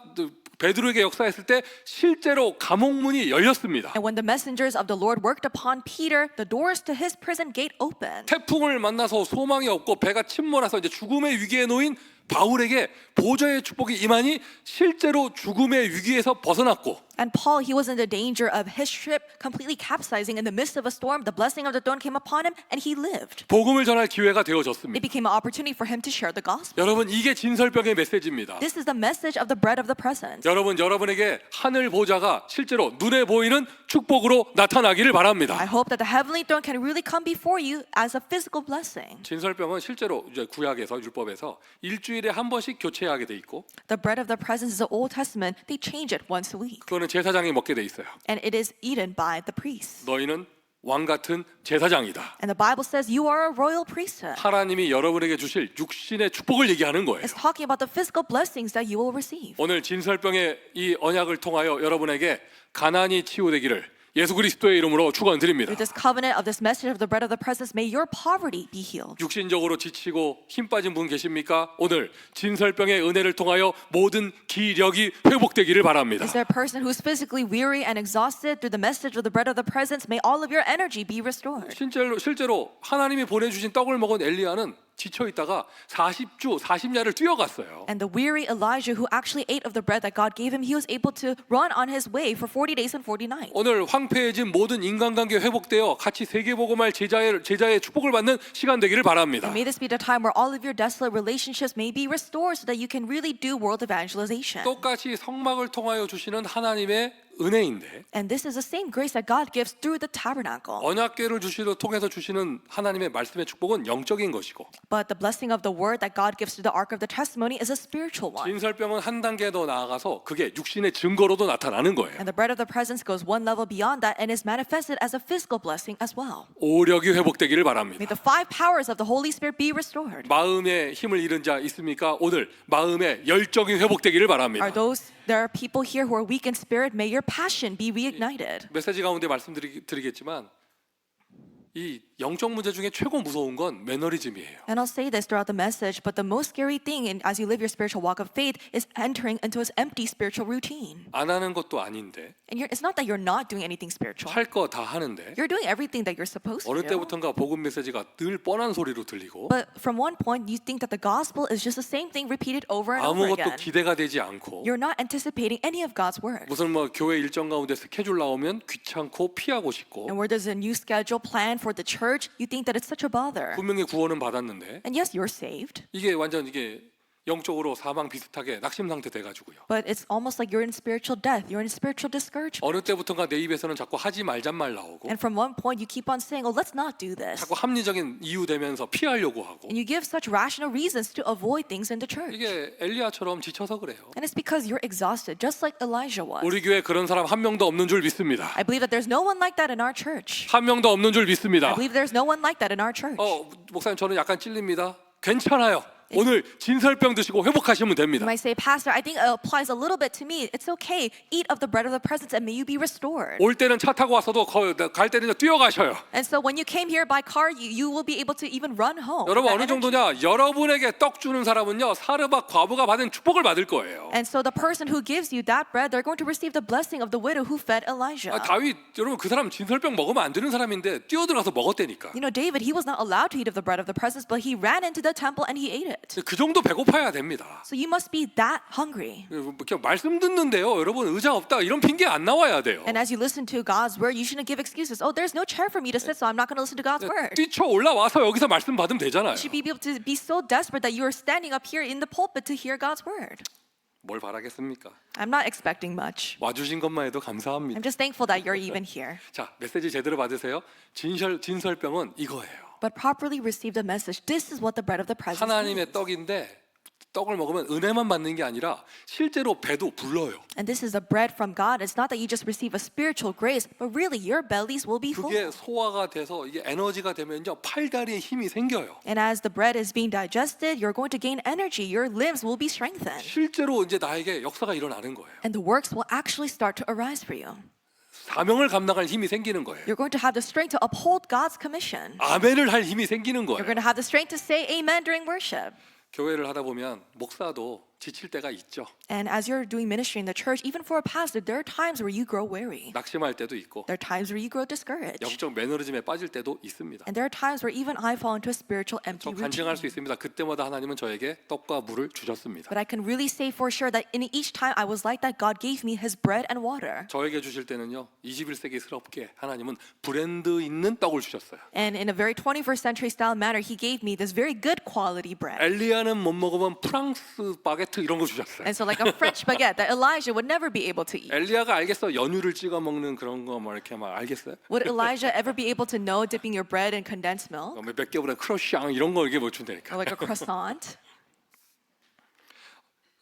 베드로에게 역사했을 때 실제로 감옥문이 열렸습니다. And when the messengers of the Lord worked upon Peter, the doors to his prison gate opened. 태풍을 만나서 소망이 없고 배가 침몰해서 이제 죽음의 위기에 놓인 바울에게 보좌의 축복이 임하니 실제로 죽음의 위기에서 벗어났고 And Paul, he was in the danger of his ship completely capsizing in the midst of a storm. The blessing of the throne came upon him, and he lived. 복음을 전할 기회가 It 되어졌습니다. became an opportunity for him to share the gospel. 여러분 이게 진설병의 메시지입니다. This is the message of the bread of the presence. 여러분에게 하늘 보좌가 실제로 눈에 보이는 축복으로 나타나기를 바랍니다. I hope that the heavenly throne can really come before you as a physical blessing. 진설병은 실제로 이제 구약에서 율법에서 일주일에 한 번씩 교체하게 돼 있고 The bread of the presence is the Old Testament. They change it once a week. 그거는 제사장이 먹게 돼 있어요. And it is eaten by the priests. 너희는 왕 같은 제사장이다. And the Bible says you are a royal priesthood. 하나님이 여러분에게 주실 육신의 축복을 얘기하는 거예요. It's talking about the physical blessings that you will receive. 오늘 진설병의 이 언약을 통하여 여러분에게 가난이 치유되기를 예수 그리스도의 이름으로 축원드립니다. With this covenant of this message of the bread of the presence, may your poverty be healed. 육신적으로 지치고 힘 빠진 분 계십니까? 오늘 진설병의 은혜를 통하여 모든 기력이 회복되기를 바랍니다. Is there a person who's physically weary and exhausted through the message of the bread of the presence? May all of your energy be restored. 실제로 하나님이 보내주신 떡을 먹은 엘리야는 지쳐 있다가 40주 40야를 뛰어갔어요. And the weary Elijah who actually ate of the bread that God gave him, he was able to run on his way for 40 days and 40 nights. 오늘 황폐해진 모든 인간관계 회복되어 같이 세계복음할 제자의 축복을 받는 시간 되기를 바랍니다. And may this be the time where all of your desolate relationships may be restored so that you can really do world evangelization. 똑같이 성막을 통하여 주시는 하나님의 은혜인데 And this is the same grace that God gives through the tabernacle. 언약궤를 통해서 주시는 하나님의 말씀의 축복은 영적인 것이고 But the blessing of the word that God gives through the ark of the testimony is a spiritual one. 진설병은 한 단계 더 나아가서 그게 육신의 증거로도 나타나는 거예요. And the bread of the presence goes one level beyond that and is manifested as a physical blessing as well. 오력이 회복되기를 바랍니다. May the 5 powers of the Holy Spirit be restored. 마음의 힘을 잃은 자 있습니까? 오늘 마음의 열정이 회복되기를 바랍니다. There are people here who are weak in spirit. May your passion be reignited. 메시지 가운데 말씀드리겠지만 이 영적 문제 중에 최고 무서운 건 매너리즘이에요. And I'll say this throughout the message, but the most scary thing as you live your spiritual walk of faith is entering into an empty spiritual routine. 안 하는 것도 아닌데 And it's not that you're not doing anything spiritual. 할 거 다 하는데 You're doing everything that you're supposed to 어느 do. 때부턴가 복음 메시지가 늘 뻔한 소리로 들리고 But from one point, you think that the gospel is just the same thing repeated over and over 아무것도 again. 기대가 되지 않고 You're not anticipating any of God's word. 무슨 뭐 교회 일정 가운데 스케줄 나오면 귀찮고 피하고 싶고 And where there's a new schedule planned for the church, you think that it's such a bother. 분명히 구원은 받았는데 And yes, you're saved, 이게 완전 영적으로 사망 비슷하게 낙심 상태 돼가지고요. but it's almost like you're in spiritual death. You're in spiritual discouragement. 어느 때부턴가 내 입에서는 자꾸 하지 말잔 말 나오고 And from one point, you keep on saying, oh, let's not do this. 자꾸 합리적인 이유 대면서 피하려고 하고 And you give such rational reasons to avoid things in the church. 이게 엘리야처럼 지쳐서 그래요. And it's because you're exhausted, just like Elijah was. 우리 교회 그런 사람 한 명도 없는 줄 믿습니다. I believe that there's no one like that in our church. 한 명도 없는 줄 I 믿습니다. believe there's no one like that in our church. 목사님 저는 약간 찔립니다. 괜찮아요. 오늘 진설병 드시고 회복하시면 You 됩니다. might say, Pastor, I think it applies a little bit to me. It's okay. Eat of the bread of the presence and may you be restored. 올 때는 차 타고 왔어도 갈 때는 뛰어가셔요. And so when you came here by car, you will be able to even run home. with 여러분 that 어느 energy. 정도냐? 여러분에게 떡 주는 사람은요 사르밧 과부가 받은 축복을 받을 거예요. And so the person who gives you that bread, they're going to receive the blessing of the widow who fed Elijah. 다윗 여러분 그 사람 진설병 먹으면 안 되는 사람인데 뛰어들어가서 먹었다니까. You know, David, he was not allowed to eat of the bread of the presence, but he ran into the temple and he ate it. 그 정도 배고파야 됩니다. So you must be that hungry. 그냥 말씀 듣는데요, 여러분 의자 없다 이런 핑계 안 나와야 돼요. And as you listen to God's word, you shouldn't give excuses. Oh, there's no chair for me to sit, so I'm not going to listen to God's word. 뛰쳐 올라와서 여기서 말씀 받으면 되잖아요. You should be able to be so desperate that you are standing up here in the pulpit to hear God's word. 뭘 바라겠습니까? I'm not expecting much. 와주신 것만 해도 감사합니다. I'm just thankful that you're even here. 자, 메시지 제대로 받으세요. 진설병은 이거예요. But properly receive the message. This is what the bread of the presence is. 하나님의 떡인데 떡을 먹으면 은혜만 받는 게 아니라 실제로 배도 불러요. And this is the bread from God. It's not that you just receive a spiritual grace, but really your bellies will be full. 그게 소화가 돼서 이게 에너지가 되면요 팔다리에 힘이 생겨요. And as the bread is being digested, you're going to gain energy. Your limbs will be strengthened. 실제로 이제 나에게 역사가 일어나는 거예요. And the works will actually start to arise for you. 사명을 감당할 힘이 생기는 거예요. You're going to have the strength to uphold God's commission. 아멘을 할 힘이 생기는 You're 거예요. going to have the strength to say amen during worship. 교회를 하다 보면 목사도 지칠 때가 있죠. And as you're doing ministry in the church, even for a pastor, there are times where you grow weary. 낙심할 때도 있고 There are times where you grow discouraged. 영적 매너리즘에 빠질 때도 있습니다. And there are times where even I fall into a spiritual empty 저 간증할 수 routine. 있습니다. 그때마다 하나님은 저에게 떡과 물을 주셨습니다. But I can really say for sure that in each time I was like that, God gave me His bread and water. 저에게 주실 때는요 21세기스럽게 하나님은 브랜드 있는 떡을 주셨어요. And in a very 21st century style manner, He gave me this very good quality bread. 엘리야는 못 먹으면 프랑스 바게트 이런 거 주셨어요. And so like a French baguette that Elijah would never be able to eat. 엘리야가 알겠어 연유를 찍어 먹는 그런 거 뭐 이렇게 막 알겠어요? Would Elijah ever be able to know dipping your bread in condensed milk? 몇 개월에 크로샹 이런 거 이게 못 준다니까. Or like a croissant?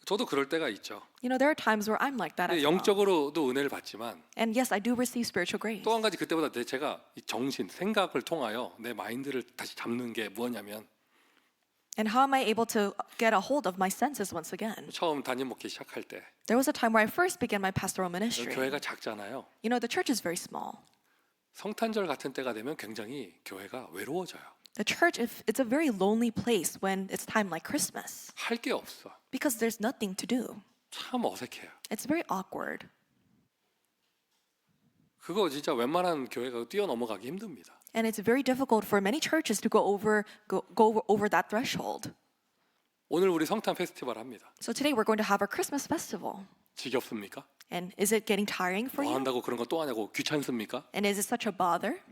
저도 그럴 때가 있죠. You know, there are times where I'm like that 근데 as well. 영적으로도 은혜를 받지만 And yes, I do receive spiritual grace. 또 한 가지 그때보다 제가 이 정신, 생각을 통하여 내 마인드를 다시 잡는 게 뭐냐면 And how am I able to get a hold of my senses once again? 처음 담임 목회 시작할 때 There was a time where I first began my pastoral ministry. 교회가 작잖아요. You know, the church is very small. 성탄절 같은 때가 되면 굉장히 교회가 외로워져요. The church, it's a very lonely place when it's time like Christmas 할 게 없어. because there's nothing to do. 참 어색해요. It's very awkward. 그거 진짜 웬만한 교회가 뛰어넘어가기 힘듭니다. And it's very difficult for many churches to go over that threshold. 오늘 우리 성탄 페스티벌 합니다. So today we're going to have our Christmas festival. 지겹습니까? And is it getting tiring for 뭐 you? 한다고 그런 거 또 하냐고 귀찮습니까? And is it such a bother?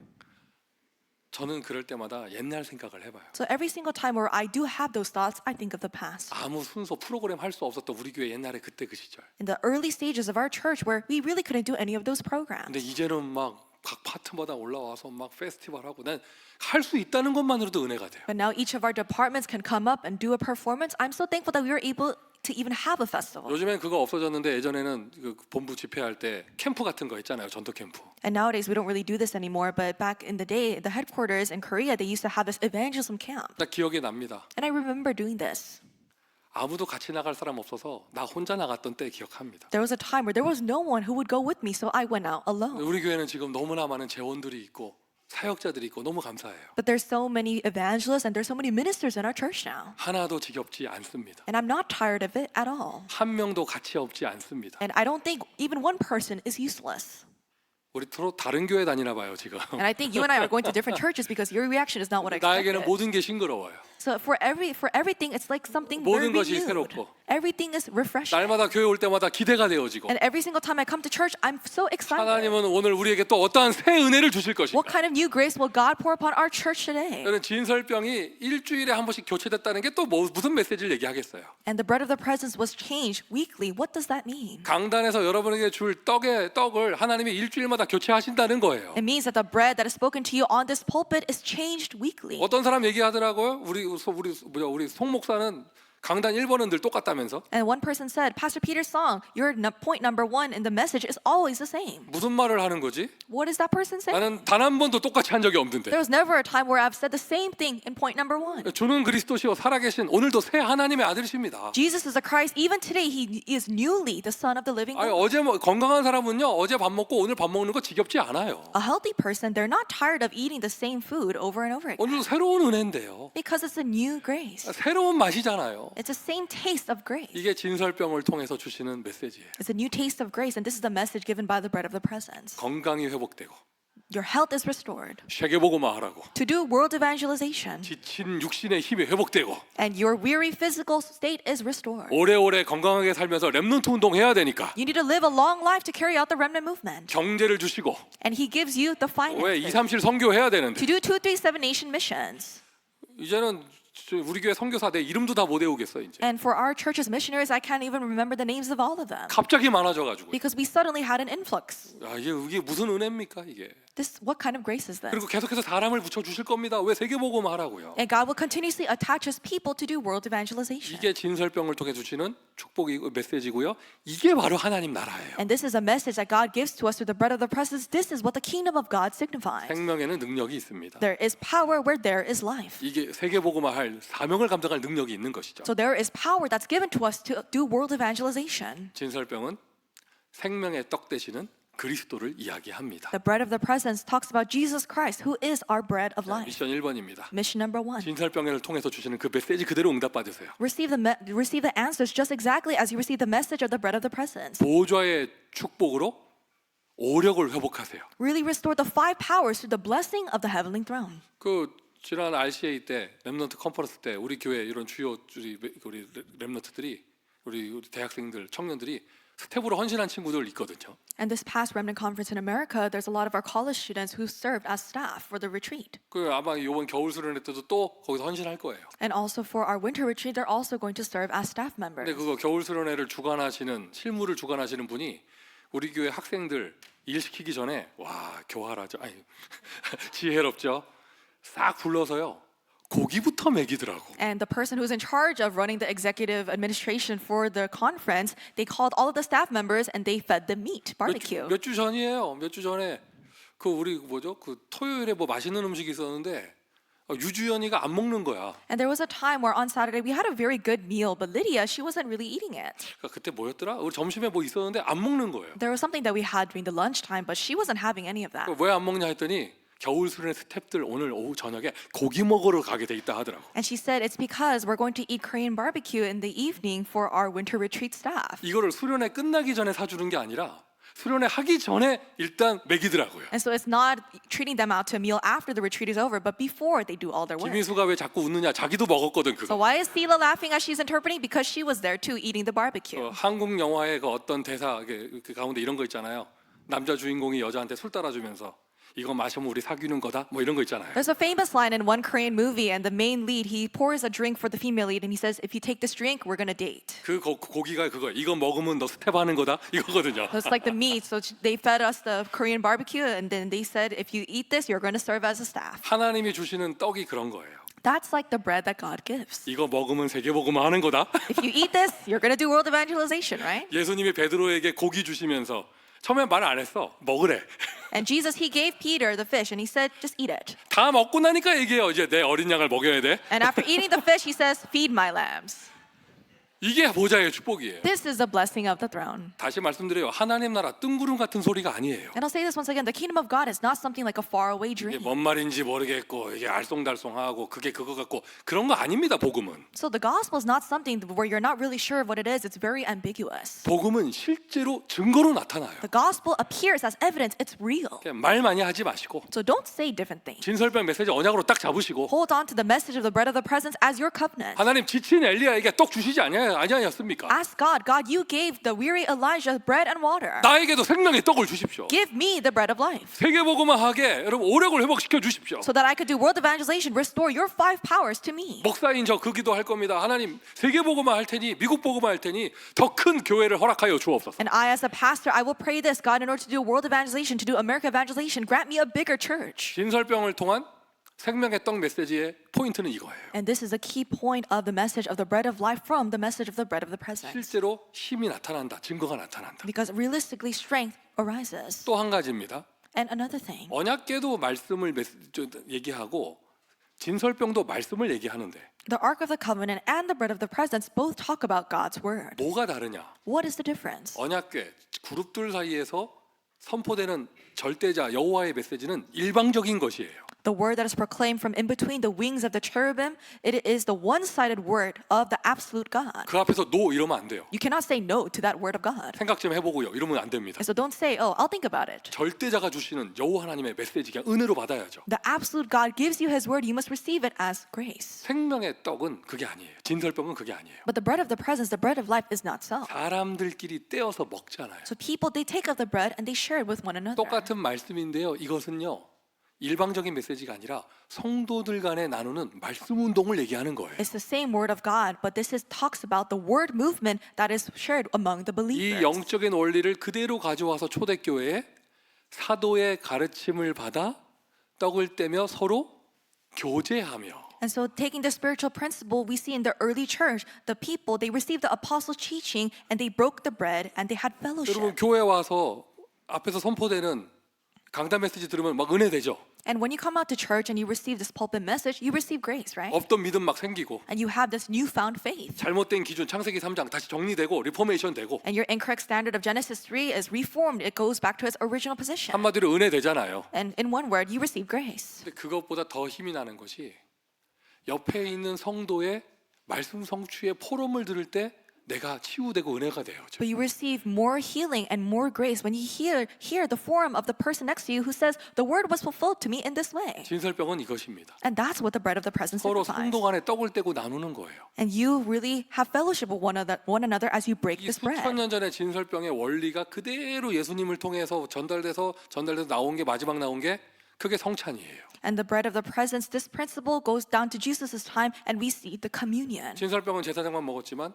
저는 그럴 때마다 옛날 생각을 해봐요. So every single time where I do have those thoughts, I think of the past. 아무 순서 프로그램 할 수 없었던 우리 교회 옛날에 그때 그 시절. In the early stages of our church where we really couldn't do any of those 근데 programs. 이제는 막 각 파트마다 올라와서 막 페스티벌 하고 난 할 수 있다는 것만으로도 은혜가 돼요. But now each of our departments can come up and do a performance. I'm so thankful that we were able to even have a festival. 요즘엔 그거 없어졌는데 예전에는 그 본부 집회할 때 캠프 같은 거 있잖아요. 전도 캠프. And nowadays we don't really do this anymore, but back in the day, the headquarters in Korea, they used to have this evangelism camp. 나 기억에 납니다. And I remember doing this. 아무도 같이 나갈 사람 없어서 나 혼자 나갔던 때 기억합니다. There was a time where there was no one who would go with me, so I went out alone. 우리 교회는 지금 너무나 많은 재원들이 있고 사역자들이 있고 너무 감사해요. But there's so many evangelists and there's so many ministers in our church now. 하나도 지겹지 않습니다. And I'm not tired of it at all. 한 명도 가치 없지 않습니다. And I don't think even one person is useless. 우리 서로 다른 교회 다니나 봐요 지금. And I think you and I are going to different churches because your reaction is not what I expected. 나에게는 모든 게 싱그러워요. So for everything, it's like something very 모든 것이 renewed. 새롭고. Everything is refreshing. 날마다 교회 올 때마다 기대가 되어지고 And every single time I come to church, I'm so excited. 하나님은 오늘 우리에게 또 어떠한 새 은혜를 주실 것인가. What kind of new grace will God pour upon our church today? 저는 진설병이 일주일에 한 번씩 교체됐다는 게 또 무슨 메시지를 얘기하겠어요. And the bread of the presence was changed weekly. What does that mean? 강단에서 여러분에게 줄 떡을 하나님이 일주일마다 교체하신다는 거예요. It means that the bread that is spoken to you on this pulpit is changed weekly. 어떤 사람 얘기하더라고요. 우리 송 목사는 강단 1번은 늘 똑같다면서? And one person said, Pastor Peter's song, your point number 1 in the message is always the same. 무슨 말을 하는 거지? What is that person saying? 나는 단 한 번도 똑같이 한 적이 없는데. There was never a time where I've said the same thing in point number 1. 주는 그리스도시요 살아계신 오늘도 새 하나님의 아들이십니다. Jesus is the Christ. Even today, he is newly the Son of the living 아니, God. 어제 건강한 사람은요 어제 밥 먹고 오늘 밥 먹는 거 지겹지 않아요. A healthy person, they're not tired of eating the same food over and over again. 오늘도 새로운 은혜인데요. Because it's a new grace. 새로운 맛이잖아요. It's the same taste of grace. 이게 진설병을 통해서 주시는 메시지예요. It's a new taste of grace, and this is the message given by the bread of the presence. 건강이 회복되고 Your health is restored. 세계복음화 하라고 To do world evangelization, 지친 육신의 힘이 회복되고 and your weary physical state is restored. 오래오래 건강하게 살면서 렘넌트 운동해야 되니까 You need to live a long life to carry out the remnant movement. 경제를 주시고 And he gives you the 왜 finances 237 선교해야 되는데 to do 237 nation missions. 이제는 우리 교회 선교사 내 이름도 다 못 외우겠어 이제. And for our church's missionaries, I can't even remember the names of all of them. 갑자기 많아져가지고 Because we suddenly had an influx. 야, 이게 무슨 은혜입니까 이게? What kind of grace is this? 그리고 계속해서 사람을 붙여 주실 겁니다. 왜 세계복음 하라고요? And God will continuously attach his people to do world evangelization. 이게 진설병을 통해 주시는 축복이 메시지고요. 이게 바로 하나님 나라예요. And this is a message that God gives to us through the bread of the presence. This is what the kingdom of God signifies. 생명에는 능력이 있습니다. There is power where there is life. 이게 세계복음화할 사명을 감당할 능력이 있는 것이죠. So there is power that's given to us to do world evangelization. 진설병은 생명의 떡 되시는 그리스도를 이야기합니다. The bread of the presence talks about Jesus Christ, who is our bread of life. 미션 1번입니다. Mission number 1. 진설병을 통해서 주시는 그 메시지 그대로 응답받으세요. Receive the answers just exactly as you receive the message of the bread of the presence. 보좌의 축복으로 오력을 회복하세요. Really restore the 5 powers through the blessing of the heavenly throne. 그 지난 RCA 때 렘넌트 컨퍼런스 때 우리 교회 이런 주요 우리 렘넌트들이 우리 대학생들 청년들이 스텝으로 헌신한 친구들 있거든요. And this past remnant conference in America, there's a lot of our college students who served as staff for the retreat. 그 아마 이번 겨울 수련회 때도 또 거기서 헌신할 거예요. And also for our winter retreat, they're also going to serve as staff members. 근데 그거 겨울 수련회를 주관하시는 실무를 주관하시는 분이 우리 교회 학생들 일 시키기 전에 와 교활하죠. 아니 지혜롭죠. 싹 불러서요. 고기부터 먹이더라고. And the person who's in charge of running the executive administration for the conference, they called all of the staff members and they fed them meat, barbecue. 몇 주 전이에요. 몇 주 전에 그 우리 뭐죠? 그 토요일에 뭐 맛있는 음식이 있었는데 유주연이가 안 먹는 거야. And there was a time where on Saturday we had a very good meal, but Lydia, she wasn't really eating it. 그러니까 그때 뭐였더라? 우리 점심에 뭐 있었는데 안 먹는 거예요. There was something that we had during the lunchtime, but she wasn't having any of that. 왜 안 먹냐 했더니 겨울 수련회 스태프들 오늘 오후 저녁에 고기 먹으러 가게 돼 있다 하더라고. And she said it's because we're going to eat Korean barbecue in the evening for our winter retreat staff. 이거를 수련회 끝나기 전에 사주는 게 아니라 수련회 하기 전에 일단 먹이더라고요. And so it's not treating them out to a meal after the retreat is over, but before they do all their work. 김희수가 왜 자꾸 웃느냐? 자기도 먹었거든 So 그거. why is Sila laughing as she's interpreting? Because she was there too, eating the barbecue. 한국 영화의 그 어떤 대사 그 가운데 이런 거 있잖아요. 남자 주인공이 여자한테 술 따라주면서 이거 마시면 우리 사귀는 거다. 뭐 이런 거 있잖아요. There's a famous line in one Korean movie, and the main lead, he pours a drink for the female lead, and he says, if you take this drink, we're gonna date. 그 고기가 그거. 이거 먹으면 너 스텝 하는 거다. 이거거든요. So it's like the meat. So they fed us the Korean barbecue, and then they said, if you eat this, you're gonna serve as a staff. 하나님이 주시는 떡이 그런 거예요. That's like the bread that God gives. 이거 먹으면 세계복음 하는 거다. If you eat this, you're gonna do world evangelization, right? 예수님이 베드로에게 고기 주시면서 처음에 말 안 했어. 먹으래. And Jesus, he gave Peter the fish, and he said, just eat it. 다 먹고 나니까 얘기해요. 이제 내 어린 양을 먹여야 돼. And after eating the fish, he says, feed my lambs. 이게 보좌의 축복이에요. This is the blessing of the throne. 다시 말씀드려요. 하나님 나라 뜬구름 같은 소리가 아니에요. And I'll say this once again, the kingdom of God is not something like a faraway 이게 dream. 뭔 말인지 모르겠고 이게 알쏭달쏭하고 그게 그거 같고 그런 거 아닙니다. 복음은. So the gospel is not something where you're not really sure of what it is. It's very ambiguous. 복음은 실제로 증거로 나타나요. The gospel appears as evidence. It's real. 그냥 말 많이 하지 마시고 So don't say different things. 진설병 메시지 언약으로 딱 잡으시고 Hold on to the message of the bread of the presence as your covenant. 하나님 지친 엘리야에게 떡 주시지 아니하였습니까? Ask God, God, you gave the weary Elijah bread and water. 나에게도 생명의 떡을 주십시오. Give me the bread of life. 세계복음화하게 여러분 오력을 회복시켜 주십시오. So that I could do world evangelization, restore your 5 powers to me. 목사인 저 그 기도할 겁니다. 하나님 세계복음화 할 테니 미국 복음화 할 테니 더 큰 교회를 허락하여 주옵소서. And I, as a pastor, I will pray this, God, in order to do world evangelization, to do America evangelization, grant me a bigger church. 진설병을 통한 생명의 떡 메시지의 포인트는 이거예요. And this is a key point of the message of the bread of life from the message of the bread of the present. 실제로 힘이 나타난다. 증거가 나타난다. Because realistically, strength arises. 또 한 가지입니다. And another thing, 언약궤도 말씀을 얘기하고 진설병도 말씀을 얘기하는데 the Ark of the Covenant and the bread of the presence both talk about God's word. 뭐가 다르냐? What is the difference? 언약궤 그룹들 사이에서 선포되는 절대자 여호와의 메시지는 일방적인 것이에요. The word that is proclaimed from in between the wings of the cherubim, it is the one-sided word of the absolute God. 그 앞에서 노 이러면 안 돼요. You cannot say no to that word of God. 생각 좀 해보고요. 이러면 안 됩니다. And so don't say, oh, I'll think about it. 절대자가 주시는 여호와 하나님의 메시지 그냥 은혜로 받아야죠. The absolute God gives you his word, you must receive it as grace. 생명의 떡은 그게 아니에요. 진설병은 그게 아니에요. But the bread of the presence, the bread of life is not so. 사람들끼리 떼어서 먹잖아요. So people, they take of the bread and they share it with one another. 똑같은 말씀인데요. 이것은요. 일방적인 메시지가 아니라 성도들 간에 나누는 말씀 운동을 얘기하는 거예요. It's the same word of God, but this talks about the word movement that is shared among the 이 believers. 영적인 원리를 그대로 가져와서 초대교회에 사도의 가르침을 받아 떡을 떼며 서로 교제하며 And so taking the spiritual principle we see in the early church, the people, they received the apostles' teaching and they broke the bread and they had 여러분 fellowship. 교회 와서 앞에서 선포되는 강단 메시지 들으면 막 은혜 되죠. And when you come out to church and you receive this pulpit message, you receive grace, right? 없던 믿음 막 생기고 And you have this newfound faith. 잘못된 기준 창세기 3장 다시 정리되고 리포메이션 되고 And your incorrect standard of Genesis 3 is reformed. It goes back to its original position. 한마디로 은혜 되잖아요. And in one word, you receive grace. 근데 그것보다 더 힘이 나는 것이 옆에 있는 성도의 말씀 성취의 포럼을 들을 때 내가 치유되고 은혜가 돼요. But you receive more healing and more grace when you hear the forum of the person next to you who says, the word was fulfilled to me in this way. 진설병은 이것입니다. And that's what the bread of the presence 서로 signifies. 성도 간에 떡을 떼고 나누는 거예요. And you really have fellowship with one another as you break 이 this bread. 수천 년 전의 진설병의 원리가 그대로 예수님을 통해서 전달돼서 나온 게 마지막 나온 게 그게 성찬이에요. And the bread of the presence, this principle goes down to Jesus' time and we see the communion. 진설병은 제사장만 먹었지만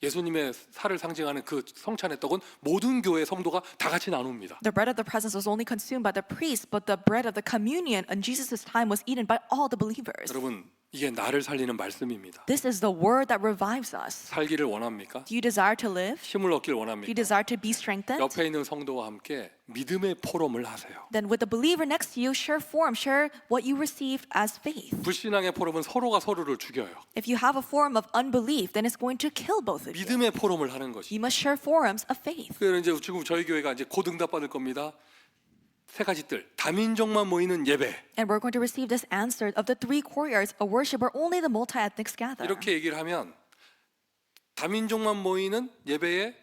예수님의 살을 상징하는 그 성찬의 떡은 모든 교회 성도가 다 같이 나눕니다. The bread of the presence was only consumed by the priest, but the bread of the communion in Jesus' time was eaten by all the believers. 여러분 이게 나를 살리는 말씀입니다. This is the word that revives us. 살기를 원합니까? Do you desire to live? 힘을 얻길 Do you 원합니까? desire to be strengthened? 옆에 있는 성도와 함께 믿음의 포럼을 하세요. Then with the believer next to you, share forum, share what you received as faith. 불신앙의 포럼은 서로가 서로를 죽여요. If you have a forum of unbelief, then it's going to kill both of you. 믿음의 포럼을 하는 것이. You must share forums of faith. 그래서 이제 지금 저희 교회가 이제 곧 응답 받을 겁니다. 세 가지 뜰 다민족만 모이는 예배 And we're going to receive this answer of the three courtyards, a worship where only the multi-ethnics gather. 이렇게 얘기를 하면 다민족만 모이는 예배에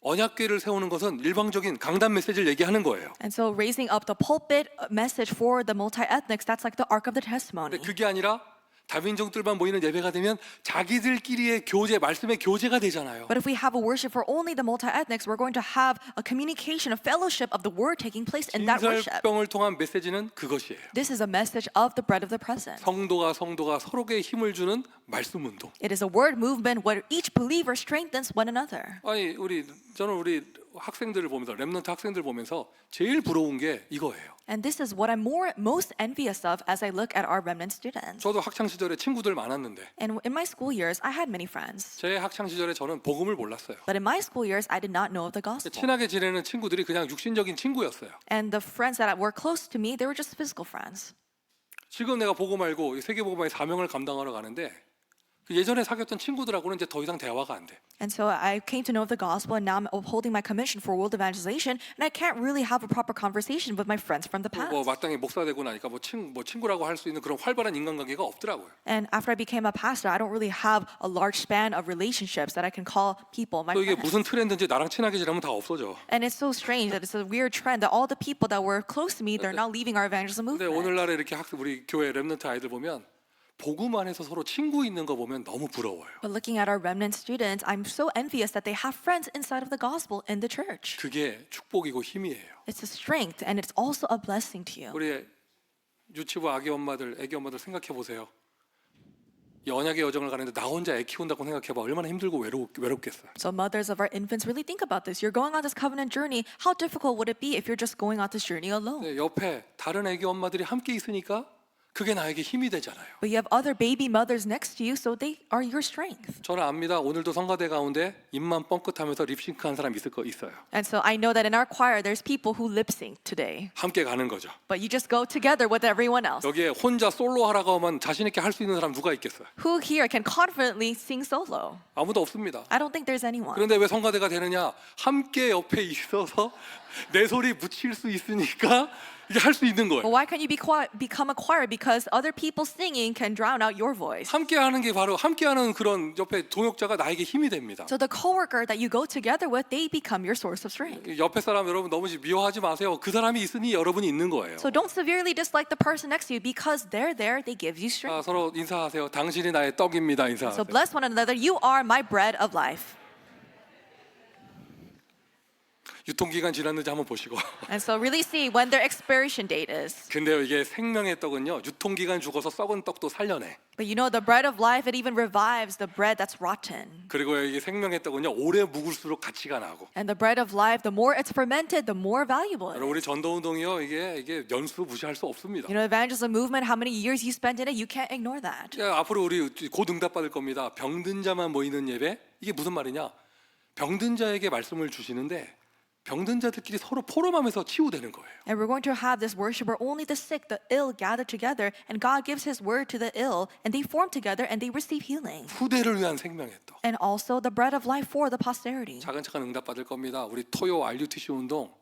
언약궤를 세우는 것은 일방적인 강단 메시지를 얘기하는 거예요. And so raising up the pulpit message for the multi-ethnics, that's like the Ark of the Testimony. 근데 그게 아니라 다민족들만 모이는 예배가 되면 자기들끼리의 교제, 말씀의 교제가 되잖아요. But if we have a worship for only the multi-ethnics, we're going to have a communication, a fellowship of the word taking place in that worship. 진설병을 통한 메시지는 그것이에요. This is a message of the bread of the present. 성도가 서로에게 힘을 주는 말씀 운동. It is a word movement where each believer strengthens one another. 아니 저는 우리 학생들을 보면서 렘넌트 학생들 보면서 제일 부러운 게 이거예요. And this is what I'm most envious of as I look at our remnant students. 저도 학창 시절에 친구들 많았는데 And in my school years, I had many friends. 제 학창 시절에 저는 복음을 몰랐어요. But in my school years, I did not know of the gospel. 친하게 지내는 친구들이 그냥 육신적인 친구였어요. And the friends that were close to me, they were just physical friends. 지금 내가 복음 알고 세계복음화의 사명을 감당하러 가는데 그 예전에 사귀었던 친구들하고는 이제 더 이상 대화가 안 돼. And so I came to know of the gospel, and now I'm upholding my commission for world evangelization, and I can't really have a proper conversation with my friends from the past. 뭐 마땅히 목사 되고 나니까 뭐 친구라고 할 수 있는 그런 활발한 인간관계가 없더라고요. And after I became a pastor, I don't really have a large span of relationships that I can call people my 또 이게 friends. 무슨 트렌드인지 나랑 친하게 지내면 다 없어져. And it's so strange that it's a weird trend that all the people that were close to me, they're now leaving our evangelism 근데 movement. 오늘날에 이렇게 우리 교회 렘넌트 아이들 보면 복음 안에서 서로 친구 있는 거 보면 너무 부러워요. But looking at our remnant students, I'm so envious that they have friends inside of the gospel in the church. 그게 축복이고 힘이에요. It's a strength and it's also a blessing to you. 우리 유치부 애기 엄마들 생각해 보세요. 이 언약의 여정을 가는데 나 혼자 애 키운다고 생각해봐. 얼마나 힘들고 외롭겠어요. So mothers of our infants really think about this. You're going on this covenant journey. How difficult would it be if you're just going on this journey alone? 옆에 다른 애기 엄마들이 함께 있으니까 그게 나에게 힘이 되잖아요. But you have other baby mothers next to you, so they are your strength. 저는 압니다. 오늘도 성가대 가운데 입만 뻥끗하면서 립싱크한 사람 있어요. And so I know that in our choir, there's people who lip sync today. 함께 가는 거죠. But you just go together with everyone else. 여기에 혼자 솔로 하라고 하면 자신 있게 할 수 있는 사람 누가 있겠어요? Who here can confidently sing solo? 아무도 없습니다. I don't think there's anyone. 그런데 왜 성가대가 되느냐? 함께 옆에 있어서 내 소리 묻힐 수 있으니까 이게 할 수 있는 But 거예요. why can't you become a choir? Because other people singing can drown out your voice. 함께 하는 게 바로 함께하는 그런 옆에 동역자가 나에게 힘이 됩니다. So the coworker that you go together with, they become your source of strength. 옆에 사람 여러분 너무 미워하지 마세요. 그 사람이 있으니 여러분이 있는 거예요. So don't severely dislike the person next to you because they're there, they give you strength. 서로 인사하세요. 당신이 나의 떡입니다. So 인사하세요. bless one another. You are my bread of life. 유통기간 지났는지 한번 보시고. And so really see when their expiration date is. 근데요 이게 생명의 떡은요 유통기간 죽어서 썩은 떡도 살려내. But you know, the bread of life, it even revives the bread that's rotten. 그리고 이게 생명의 떡은요 오래 묵을수록 가치가 나고. And the bread of life, the more it's fermented, the more valuable it 여러분 우리 is. 전도운동이요 이게 연수 무시할 수 없습니다. You know, evangelism movement, how many years you spent in it, you can't ignore that. 앞으로 우리 곧 응답 받을 겁니다. 병든 자만 모이는 예배 이게 무슨 말이냐? 병든 자에게 말씀을 주시는데 병든 자들끼리 서로 포럼하면서 치유되는 거예요. And we're going to have this worship where only the sick, the ill gather together, and God gives His word to the ill, and they form together and they receive healing. 후대를 위한 생명의 떡. And also the bread of life for the posterity. 차근차근 응답 받을 겁니다. 우리 토요 RUTC 운동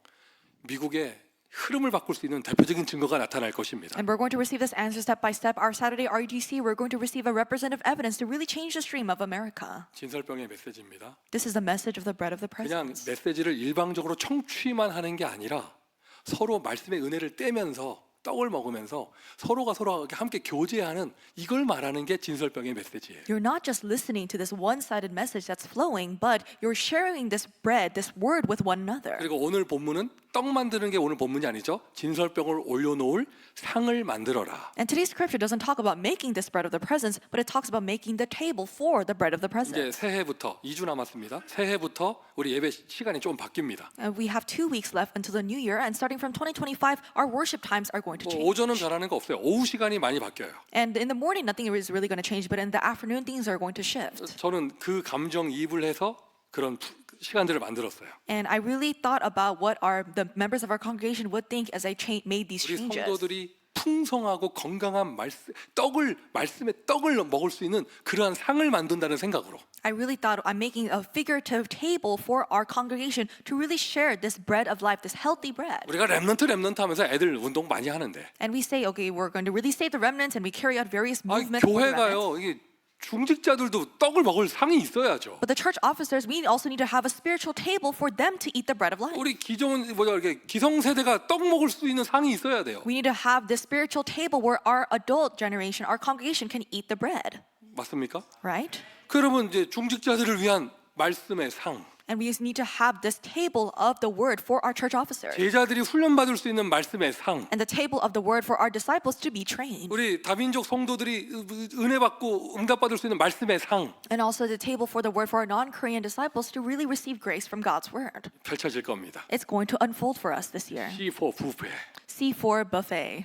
미국의 흐름을 바꿀 수 있는 대표적인 증거가 나타날 것입니다. And we're going to receive this answer step by step. Our Saturday RUTC, we're going to receive a representative evidence to really change the stream of America. 진설병의 메시지입니다. This is the message of the bread of the 그냥 presence. 메시지를 일방적으로 청취만 하는 게 아니라 서로 말씀의 은혜를 떼면서 떡을 먹으면서 서로가 서로에게 함께 교제하는 이걸 말하는 게 진설병의 메시지예요. You're not just listening to this one-sided message that's flowing, but you're sharing this bread, this word with one another. 그리고 오늘 본문은 떡 만드는 게 오늘 본문이 아니죠. 진설병을 올려놓을 상을 만들어라. And today's scripture doesn't talk about making this bread of the presence, but it talks about making the table for the bread of the 이제 presence. 새해부터 2주 남았습니다. 새해부터 우리 예배 시간이 좀 바뀝니다. And we have 2 weeks left until the new year, and starting from 2025, our worship times are going to change. 오전은 변하는 거 없어요. 오후 시간이 많이 바뀌어요. And in the morning, nothing is really going to change, but in the afternoon, things are going to shift. 저는 그 감정이입을 해서 그런 시간들을 만들었어요. And I really thought about what the members of our congregation would think as I made these 우리 changes. 성도들이 풍성하고 건강한 말씀의 떡을 먹을 수 있는 그러한 상을 만든다는 생각으로. I really thought I'm making a figurative table for our congregation to really share this bread of life, this healthy bread. 우리가 렘넌트 하면서 애들 운동 많이 하는데. And we say, okay, we're going to really save the remnants, and we carry out various 아, movements. for the remnants. 교회가요. 이게 중직자들도 떡을 먹을 상이 있어야죠. But the church officers, we also need to have a spiritual table for them to eat the bread of life. 우리 이렇게 기성세대가 떡 먹을 수 있는 상이 있어야 돼요. We need to have this spiritual table where our adult generation, our congregation can eat the bread, 맞습니까? right? 그러면 이제 중직자들을 위한 말씀의 상, And we need to have this table of the word for our church officers, 제자들이 훈련받을 수 있는 말씀의 상, and the table of the word for our disciples to be trained, 우리 다민족 성도들이 은혜 받고 응답받을 수 있는 말씀의 상 and also the table for the word for our non-Korean disciples to really receive grace from God's word. 펼쳐질 겁니다. It's going to unfold for us this year. C4 뷔페, C4 buffet.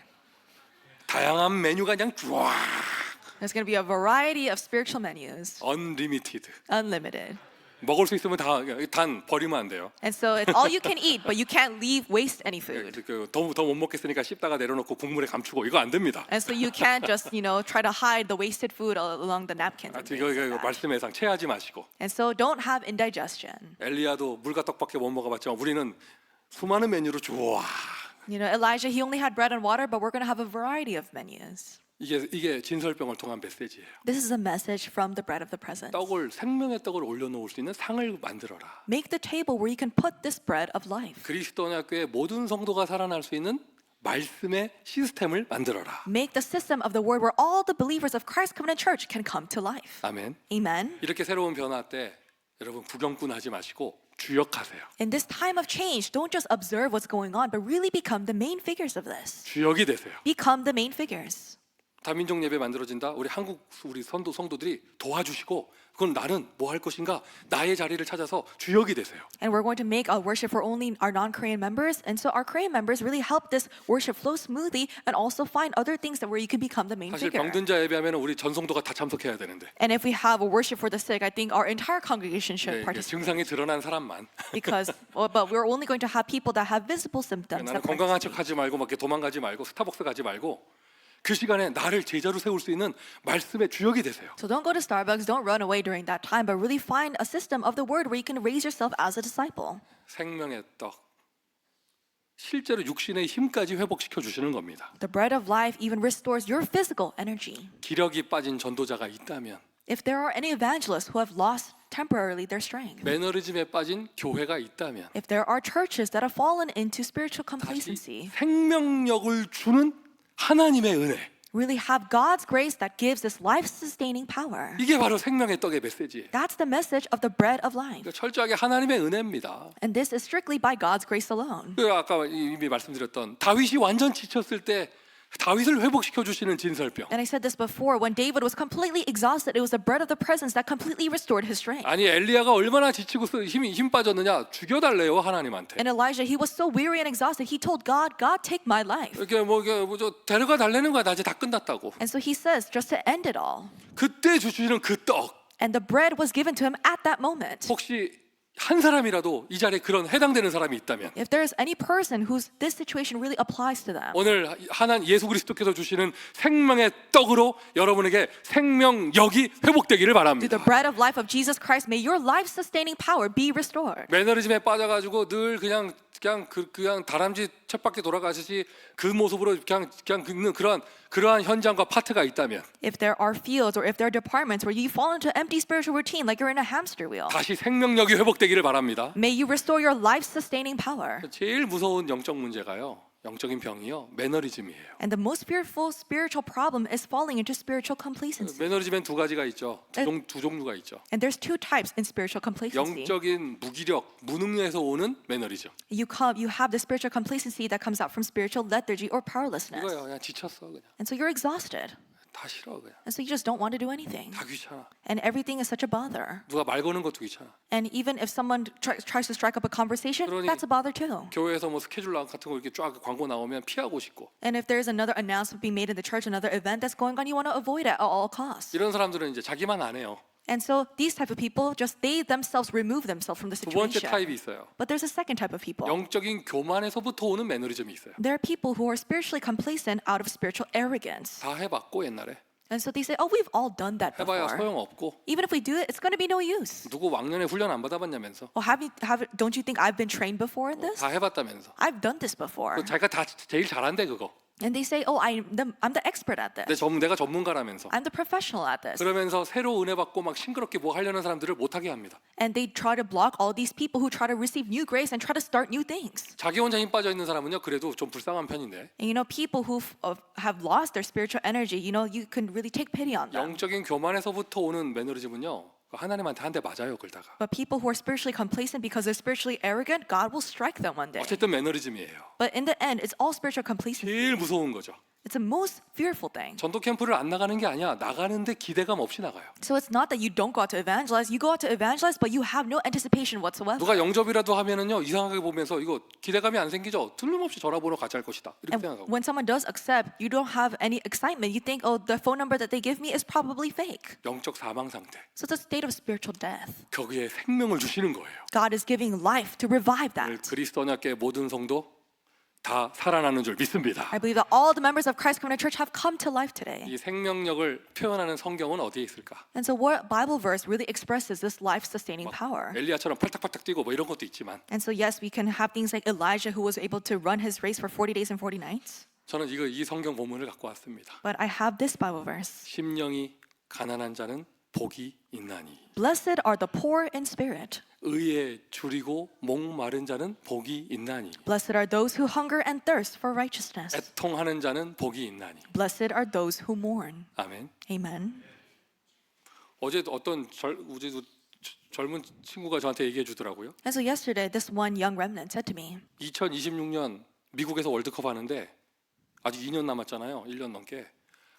다양한 메뉴가 그냥 쫙, There's going to be a variety of spiritual menus, 언리미티드. unlimited. 먹을 수 있으면 단 버리면 안 돼요. And so it's all you can eat, but you can't waste any food. 더 못 먹겠으니까 씹다가 내려놓고 국물에 감추고 이거 안 됩니다. And so you can't just, try to hide the wasted food along the napkins. and things like 이거 that. 말씀의 상 체하지 마시고. And so don't have indigestion. 엘리야도 물과 떡밖에 못 먹어봤지만 우리는 수많은 메뉴로 좋아. Elijah, he only had bread and water, but we're going to have a variety of menus. 이게 진설병을 통한 메시지예요. This is a message from the bread of the presence. 생명의 떡을 올려놓을 수 있는 상을 만들어라. Make the table where you can put this bread of life. 그리스도인학교의 모든 성도가 살아날 수 있는 말씀의 시스템을 만들어라. Make the system of the word where all the believers of Christ Covenant Church can come to life. 아멘. Amen. 이렇게 새로운 변화 때 여러분 구경꾼 하지 마시고 주역하세요. In this time of change, don't just observe what's going on, but really become the main figures of this. 주역이 되세요. Become the main figures. 다민족 예배 만들어진다. 우리 한국 우리 성도들이 도와주시고 그럼 나는 뭐 할 것인가? 나의 자리를 찾아서 주역이 되세요. And we're going to make a worship for only our non-Korean members. And so our Korean members really help this worship flow smoothly and also find other things that where you can become the main 사실 figure. 병든 자 예배하면 우리 전 성도가 다 참석해야 되는데 And if we have a worship for the sick, I think our entire congregation should 이게 participate. 증상이 드러난 사람만 Because, but we're only going to have people that have visible symptoms. 나는 That 건강한 participate. 척하지 말고 막 이렇게 도망가지 말고 스타벅스 가지 말고 그 시간에 나를 제자로 세울 수 있는 말씀의 주역이 되세요. So don't go to Starbucks, don't run away during that time, but really find a system of the word where you can raise yourself as a disciple. 생명의 떡 실제로 육신의 힘까지 회복시켜 주시는 겁니다. The bread of life even restores your physical energy. 기력이 빠진 전도자가 있다면 If there are any evangelists who have lost temporarily their strength, 매너리즘에 빠진 교회가 있다면 if there are churches that have fallen into spiritual 다시 complacency, 생명력을 주는 하나님의 은혜 really have God's grace that gives this life-sustaining power. 이게 바로 생명의 떡의 메시지예요. That's the message of the bread of life. 그러니까 철저하게 하나님의 은혜입니다. And this is strictly by God's grace alone. 그 아까 이미 말씀드렸던 다윗이 완전 지쳤을 때 다윗을 회복시켜 주시는 진설병. And I said this before, when David was completely exhausted, it was the bread of the presence that completely restored his strength. 아니 엘리야가 얼마나 지치고 힘 빠졌느냐 죽여달래요 하나님한테. And Elijah, he was so weary and exhausted, he told God, God, take my life. 이렇게 뭐저 데려가 달래는 거야 나 이제 다 끝났다고. And so he says, just to end it all. 그때 주시는 그 떡 And the bread was given to him at that moment. 혹시 한 사람이라도 이 자리에 그런 해당되는 사람이 있다면 If there is any person whose this situation really applies to them, 오늘 하나님 예수 그리스도께서 주시는 생명의 떡으로 여러분에게 생명력이 회복되기를 through 바랍니다. the bread of life of Jesus Christ, may your life-sustaining power be restored. 매너리즘에 빠져가지고 늘 그냥 다람쥐 쳇바퀴 돌아가듯이 그 모습으로 그냥 긁는 그러한 현장과 파트가 있다면 If there are fields or if there are departments where you fall into empty spiritual routine like you're in a hamster wheel, 다시 생명력이 회복되기를 바랍니다. may you restore your life-sustaining power. 제일 무서운 영적 문제가요, 영적인 병이요, 매너리즘이에요. And the most fearful spiritual problem is falling into spiritual complacency. 매너리즘엔 두 가지가 있죠. 두 종류가 있죠. And there's two types in spiritual complacency. 영적인 무기력, 무능력에서 오는 매너리즘. You have the spiritual complacency that comes out from spiritual lethargy or powerlessness. 이거요, 그냥 지쳤어 그냥. And so you're exhausted. 다 싫어 그냥. And so you just don't want to do anything. 다 귀찮아. And everything is such a bother. 누가 말 거는 것도 귀찮아. And even if someone tries to strike up a conversation, 그러니- that's a bother too. 교회에서 뭐 스케줄 같은 거 이렇게 쫙 광고 나오면 피하고 싶고. And if there's another announcement being made in the church, another event that's going on, you want to avoid it at all costs. 이런 사람들은 이제 자기만 안 해요. And so these type of people, just they themselves remove themselves from the 두 번째 situation. 타입이 있어요. But there's a second type of people. 영적인 교만에서부터 오는 매너리즘이 있어요. There are people who are spiritually complacent out of spiritual arrogance. 다 해봤고 옛날에 And so they say, oh, we've all done that 해봐야 before. 소용없고 Even if we do it, it's going to be no use. 누구 왕년에 훈련 안 받아봤냐면서 Well, don't you think I've been trained before in this? 다 해봤다면서 I've done this before. 자기가 다 제일 잘한대 그거. And they say, oh, I'm the expert at this. 내가 전문가라면서 I'm the professional at this. 그러면서 새로 은혜 받고 막 싱그럽게 뭐 하려는 사람들을 못하게 합니다. And they try to block all these people who try to receive new grace and try to start new things. 자기 혼자 힘 빠져 있는 사람은요 그래도 좀 불쌍한 편인데 And you know, people who have lost their spiritual energy, you know, you can really take pity on them. 영적인 교만에서부터 오는 매너리즘은요 하나님한테 한 대 맞아요 그러다가. But people who are spiritually complacent because they're spiritually arrogant, God will strike them one day. 어쨌든 매너리즘이에요. But in the end, it's all spiritual complacency. 제일 무서운 거죠. It's the most fearful thing. 전도 캠프를 안 나가는 게 아니야. 나가는데 기대감 없이 나가요. So it's not that you don't go out to evangelize. You go out to evangelize, but you have no anticipation whatsoever. 누가 영접이라도 하면은요 이상하게 보면서 이거 기대감이 안 생기죠. 틀림없이 전화 보러 같이 할 것이다. 이렇게 And 생각하고. when someone does accept, you don't have any excitement. You think, oh, the phone number that they give me is probably fake. 영적 사망 상태. So it's a state of spiritual death. 거기에 생명을 주시는 거예요. God is giving life to revive 오늘 that. 그리스도 언약계 모든 성도 다 살아나는 줄 믿습니다. I believe that all the members of Christ Covenant Church have come to life today. 이 생명력을 표현하는 성경은 어디에 있을까? And so what Bible verse really expresses this life-sustaining power? 엘리야처럼 팔딱팔딱 뛰고 뭐 이런 것도 있지만 And so yes, we can have things like Elijah who was able to run his race for 40 days and 40 nights. 저는 이 성경 본문을 갖고 왔습니다. But I have this Bible verse. 심령이 가난한 자는 복이 있나니 Blessed are the poor in spirit. 의에 줄이고 목마른 자는 복이 있나니 Blessed are those who hunger and thirst for righteousness. 애통하는 자는 복이 있나니. Blessed are those who mourn. 아멘. Amen. 어제 어떤 젊은 친구가 저한테 얘기해 주더라고요. And so yesterday, this one young remnant said to me, 2026년 미국에서 월드컵 하는데 아직 2년 남았잖아요. 1년 넘게.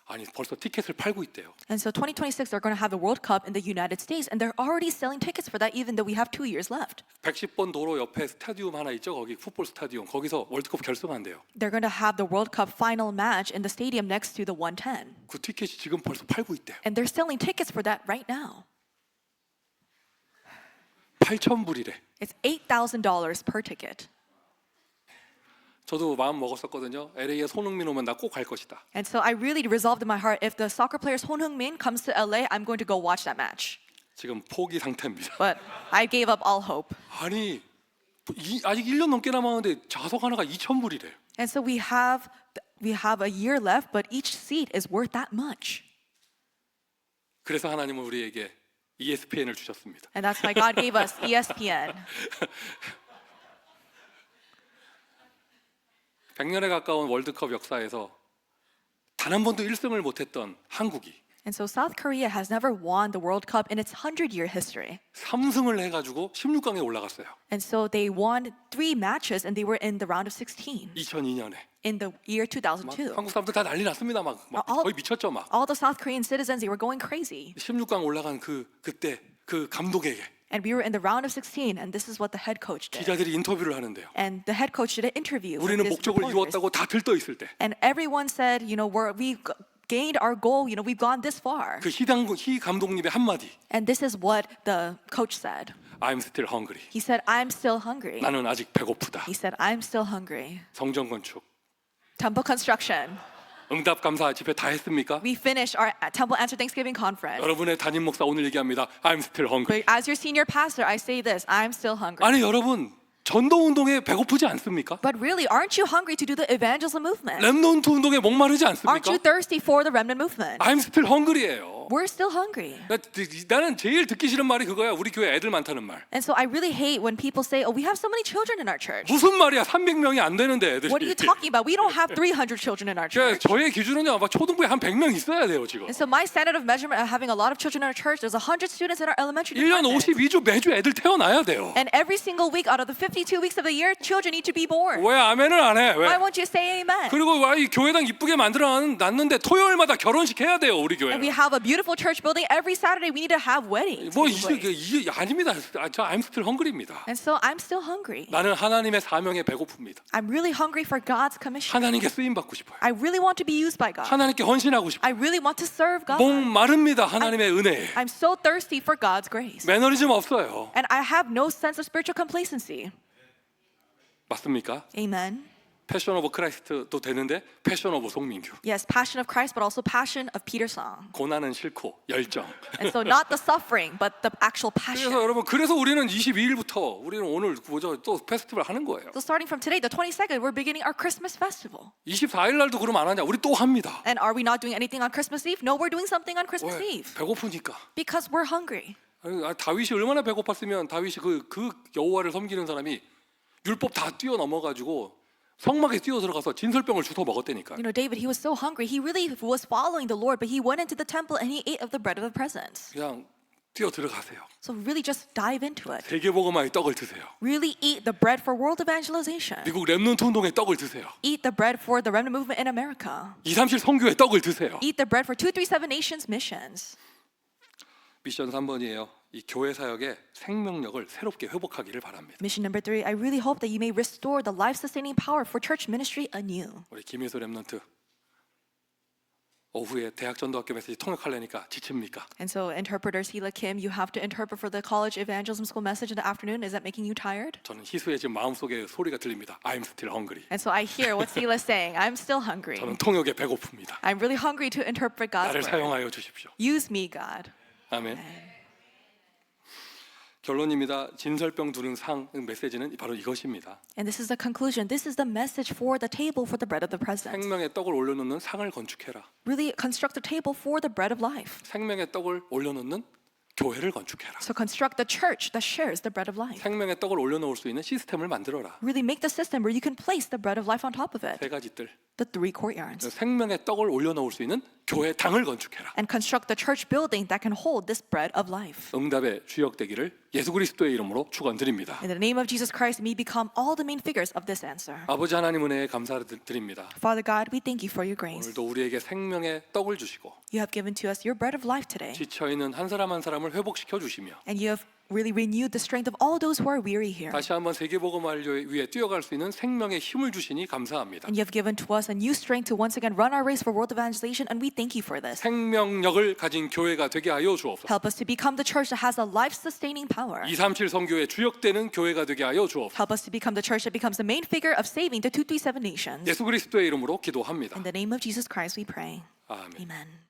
아니 벌써 티켓을 팔고 있대요. And so 2026, they're going to have the World Cup in the United States, and they're already selling tickets for that, even though we have 2 years left. 110번 도로 옆에 스타디움 하나 있죠. 거기 풋볼 스타디움. 거기서 월드컵 결승한대요. They're going to have the World Cup final match in the stadium next to the 110. 그 티켓이 지금 벌써 팔고 있대요. And they're selling tickets for that right now. 8,000불이래. It's $8,000 per ticket. 저도 마음 먹었었거든요. LA에 손흥민 오면 나 꼭 갈 것이다. And so I really resolved in my heart, if the soccer player Son Heung-min comes to LA, I'm going to go watch that match. 지금 포기 상태입니다. But I gave up all hope. 아니 아직 1년 넘게 남았는데 좌석 하나가 2,000불이래. And so we have a year left, but each seat is worth that much. 그래서 하나님은 우리에게 ESPN을 주셨습니다. And that's why God gave us ESPN. 100년에 가까운 월드컵 역사에서 단 한 번도 1승을 못했던 한국이 And so South Korea has never won the World Cup in its 100-year history. 3승을 해가지고 16강에 올라갔어요. And so they won 3 matches and they were in the round of 16 2002년에 in the year 막 2002. 한국 사람들 다 난리 났습니다. 막 거의 미쳤죠. 막 All the South Korean citizens, they were going crazy. 16강 올라간 그때 그 감독에게 And we were in the round of 16, and this is what the head coach did. 기자들이 인터뷰를 하는데요. And the head coach did an interview with 우리는 his 목적을 reporters. 이루었다고 다 들떠 있을 때 그 And everyone said, we've gained our goal, we've gone this far. 희 감독님의 한마디 And this is what the coach said. I'm still hungry. He said, I'm still hungry. 나는 아직 배고프다. He said, I'm still hungry. 성전 건축, Temple construction. 응답 감사 집회 다 했습니까? We finished our Temple Answer Thanksgiving conference. 여러분의 담임 목사 오늘 얘기합니다. I'm still hungry. But as your senior pastor, I say this, I'm still hungry. 아니 여러분 전도 운동에 배고프지 않습니까? But really, aren't you hungry to do the evangelism movement? 렘넌트 운동에 목마르지 Aren't 않습니까? you thirsty for the remnant movement? I'm still hungry예요. We're still hungry. 나는 제일 듣기 싫은 말이 그거야. 우리 교회 애들 많다는 말. And so I really hate when people say, oh, we have so many children in our church. 무슨 말이야? 300명이 안 되는데 애들이. What are you talking about? We don't have 300 children in our church. 저의 기준은요. 아마 초등부에 한 100명 있어야 돼요 지금. And so my standard of measurement of having a lot of children in our church, there's 100 students in our elementary 1년 department. 52주 매주 애들 태어나야 돼요. And every single week out of the 52 weeks of the year, children need to be born. 왜 아멘을 안 해? 왜? Why won't you say amen? 그리고 이 교회당 이쁘게 만들어 놨는데 토요일마다 결혼식 해야 돼요 우리 교회. And we have a beautiful church building. Every Saturday we need to have weddings. 뭐 taking place. 이게 아닙니다. 저 I'm still hungry입니다. And so I'm still hungry. 나는 하나님의 사명에 배고픕니다. I'm really hungry for God's commission. 하나님께 쓰임 받고 싶어요. I really want to be used by God. 하나님께 헌신하고 싶어요. I really want to serve God. 목 마릅니다. 하나님의 은혜에. I'm so thirsty for God's grace. 매너리즘 없어요. And I have no sense of spiritual complacency. 맞습니까? Amen. 패션 오브 크라이스트도 되는데 패션 오브 송민규. Yes, passion of Christ, but also passion of Peter Song. 고난은 싫고 열정. And so not the suffering, but the actual passion. 그래서 여러분 그래서 우리는 22일부터 우리는 오늘 또 페스티벌 하는 거예요. So starting from today, the 22nd, we're beginning our Christmas festival. 24일 날도 그럼 안 하냐? 우리 또 합니다. And are we not doing anything on Christmas Eve? No, we're doing something on Christmas 왜? Eve. 배고프니까. Because we're hungry. 다윗이 얼마나 배고팠으면 다윗이 그 여호와를 섬기는 사람이 율법 다 뛰어넘어가지고 성막에 뛰어 들어가서 진설병을 주워 먹었다니까. David, he was so hungry. He really was following the Lord, but he went into the temple and he ate of the bread of the presence. 그냥 뛰어 들어가세요. So really just dive into it. 세계복음화의 떡을 드세요. Really eat the bread for world evangelization. 미국 렘넌트 운동의 떡을 드세요. Eat the bread for the remnant movement in America. 237 선교의 떡을 드세요. Eat the bread for 237 Nations missions. 미션 3번이에요. 이 교회 사역의 생명력을 새롭게 회복하기를 바랍니다. Mission number 3, I really hope that you may restore the life-sustaining power for church ministry anew. 우리 김일수 렘넌트 오후에 대학 전도학교 메시지 통역하려니까 지칩니까? And so interpreters, Hila Kim, you have to interpret for the college evangelism school message in the afternoon. Is that making you tired? 저는 희수의 지금 마음속에 소리가 들립니다. I'm still hungry. And so I hear what Hila is saying. I'm still hungry. 저는 통역에 배고픕니다. I'm really hungry to interpret God's 나를 word. 사용하여 주십시오. Use me, God. 아멘. 결론입니다. 진설병 두른 상 메시지는 바로 이것입니다. And this is the conclusion. This is the message for the table for the bread of the presence. 생명의 떡을 올려놓는 상을 건축해라. Really construct the table for the bread of life. 생명의 떡을 올려놓는 교회를 건축해라. So construct the church that shares the bread of life. 생명의 떡을 올려놓을 수 있는 시스템을 만들어라. Really make the system where you can place the bread of life on top of it. 세 가지들. The 3 courtyards. 생명의 떡을 올려놓을 수 있는 교회 당을 건축해라. and construct the church building that can hold this bread of life. 응답의 주역 되기를 예수 그리스도의 이름으로 축원드립니다. In the name of Jesus Christ, may become all the main figures of this answer. 아버지 하나님 은혜에 감사드립니다. Father God, we thank you for your grace. 오늘도 우리에게 생명의 떡을 주시고 You have given to us your bread of life today, 지쳐 있는 한 사람 한 사람을 회복시켜 주시며 and you have really renewed the strength of all those who are weary here. 다시 한번 세계복음화를 위해 뛰어갈 수 있는 생명의 힘을 주시니 감사합니다. And you have given to us a new strength to once again run our race for world evangelization, and we thank you for this. 생명력을 가진 교회가 되게 하여 주옵소서. Help us to become the church that has a life-sustaining power. 237 선교의 주역되는 교회가 되게 하여 주옵소서. Help us to become the church that becomes the main figure of saving the 237 nations. 예수 그리스도의 이름으로 기도합니다. In the name of Jesus Christ we pray. 아멘. Amen.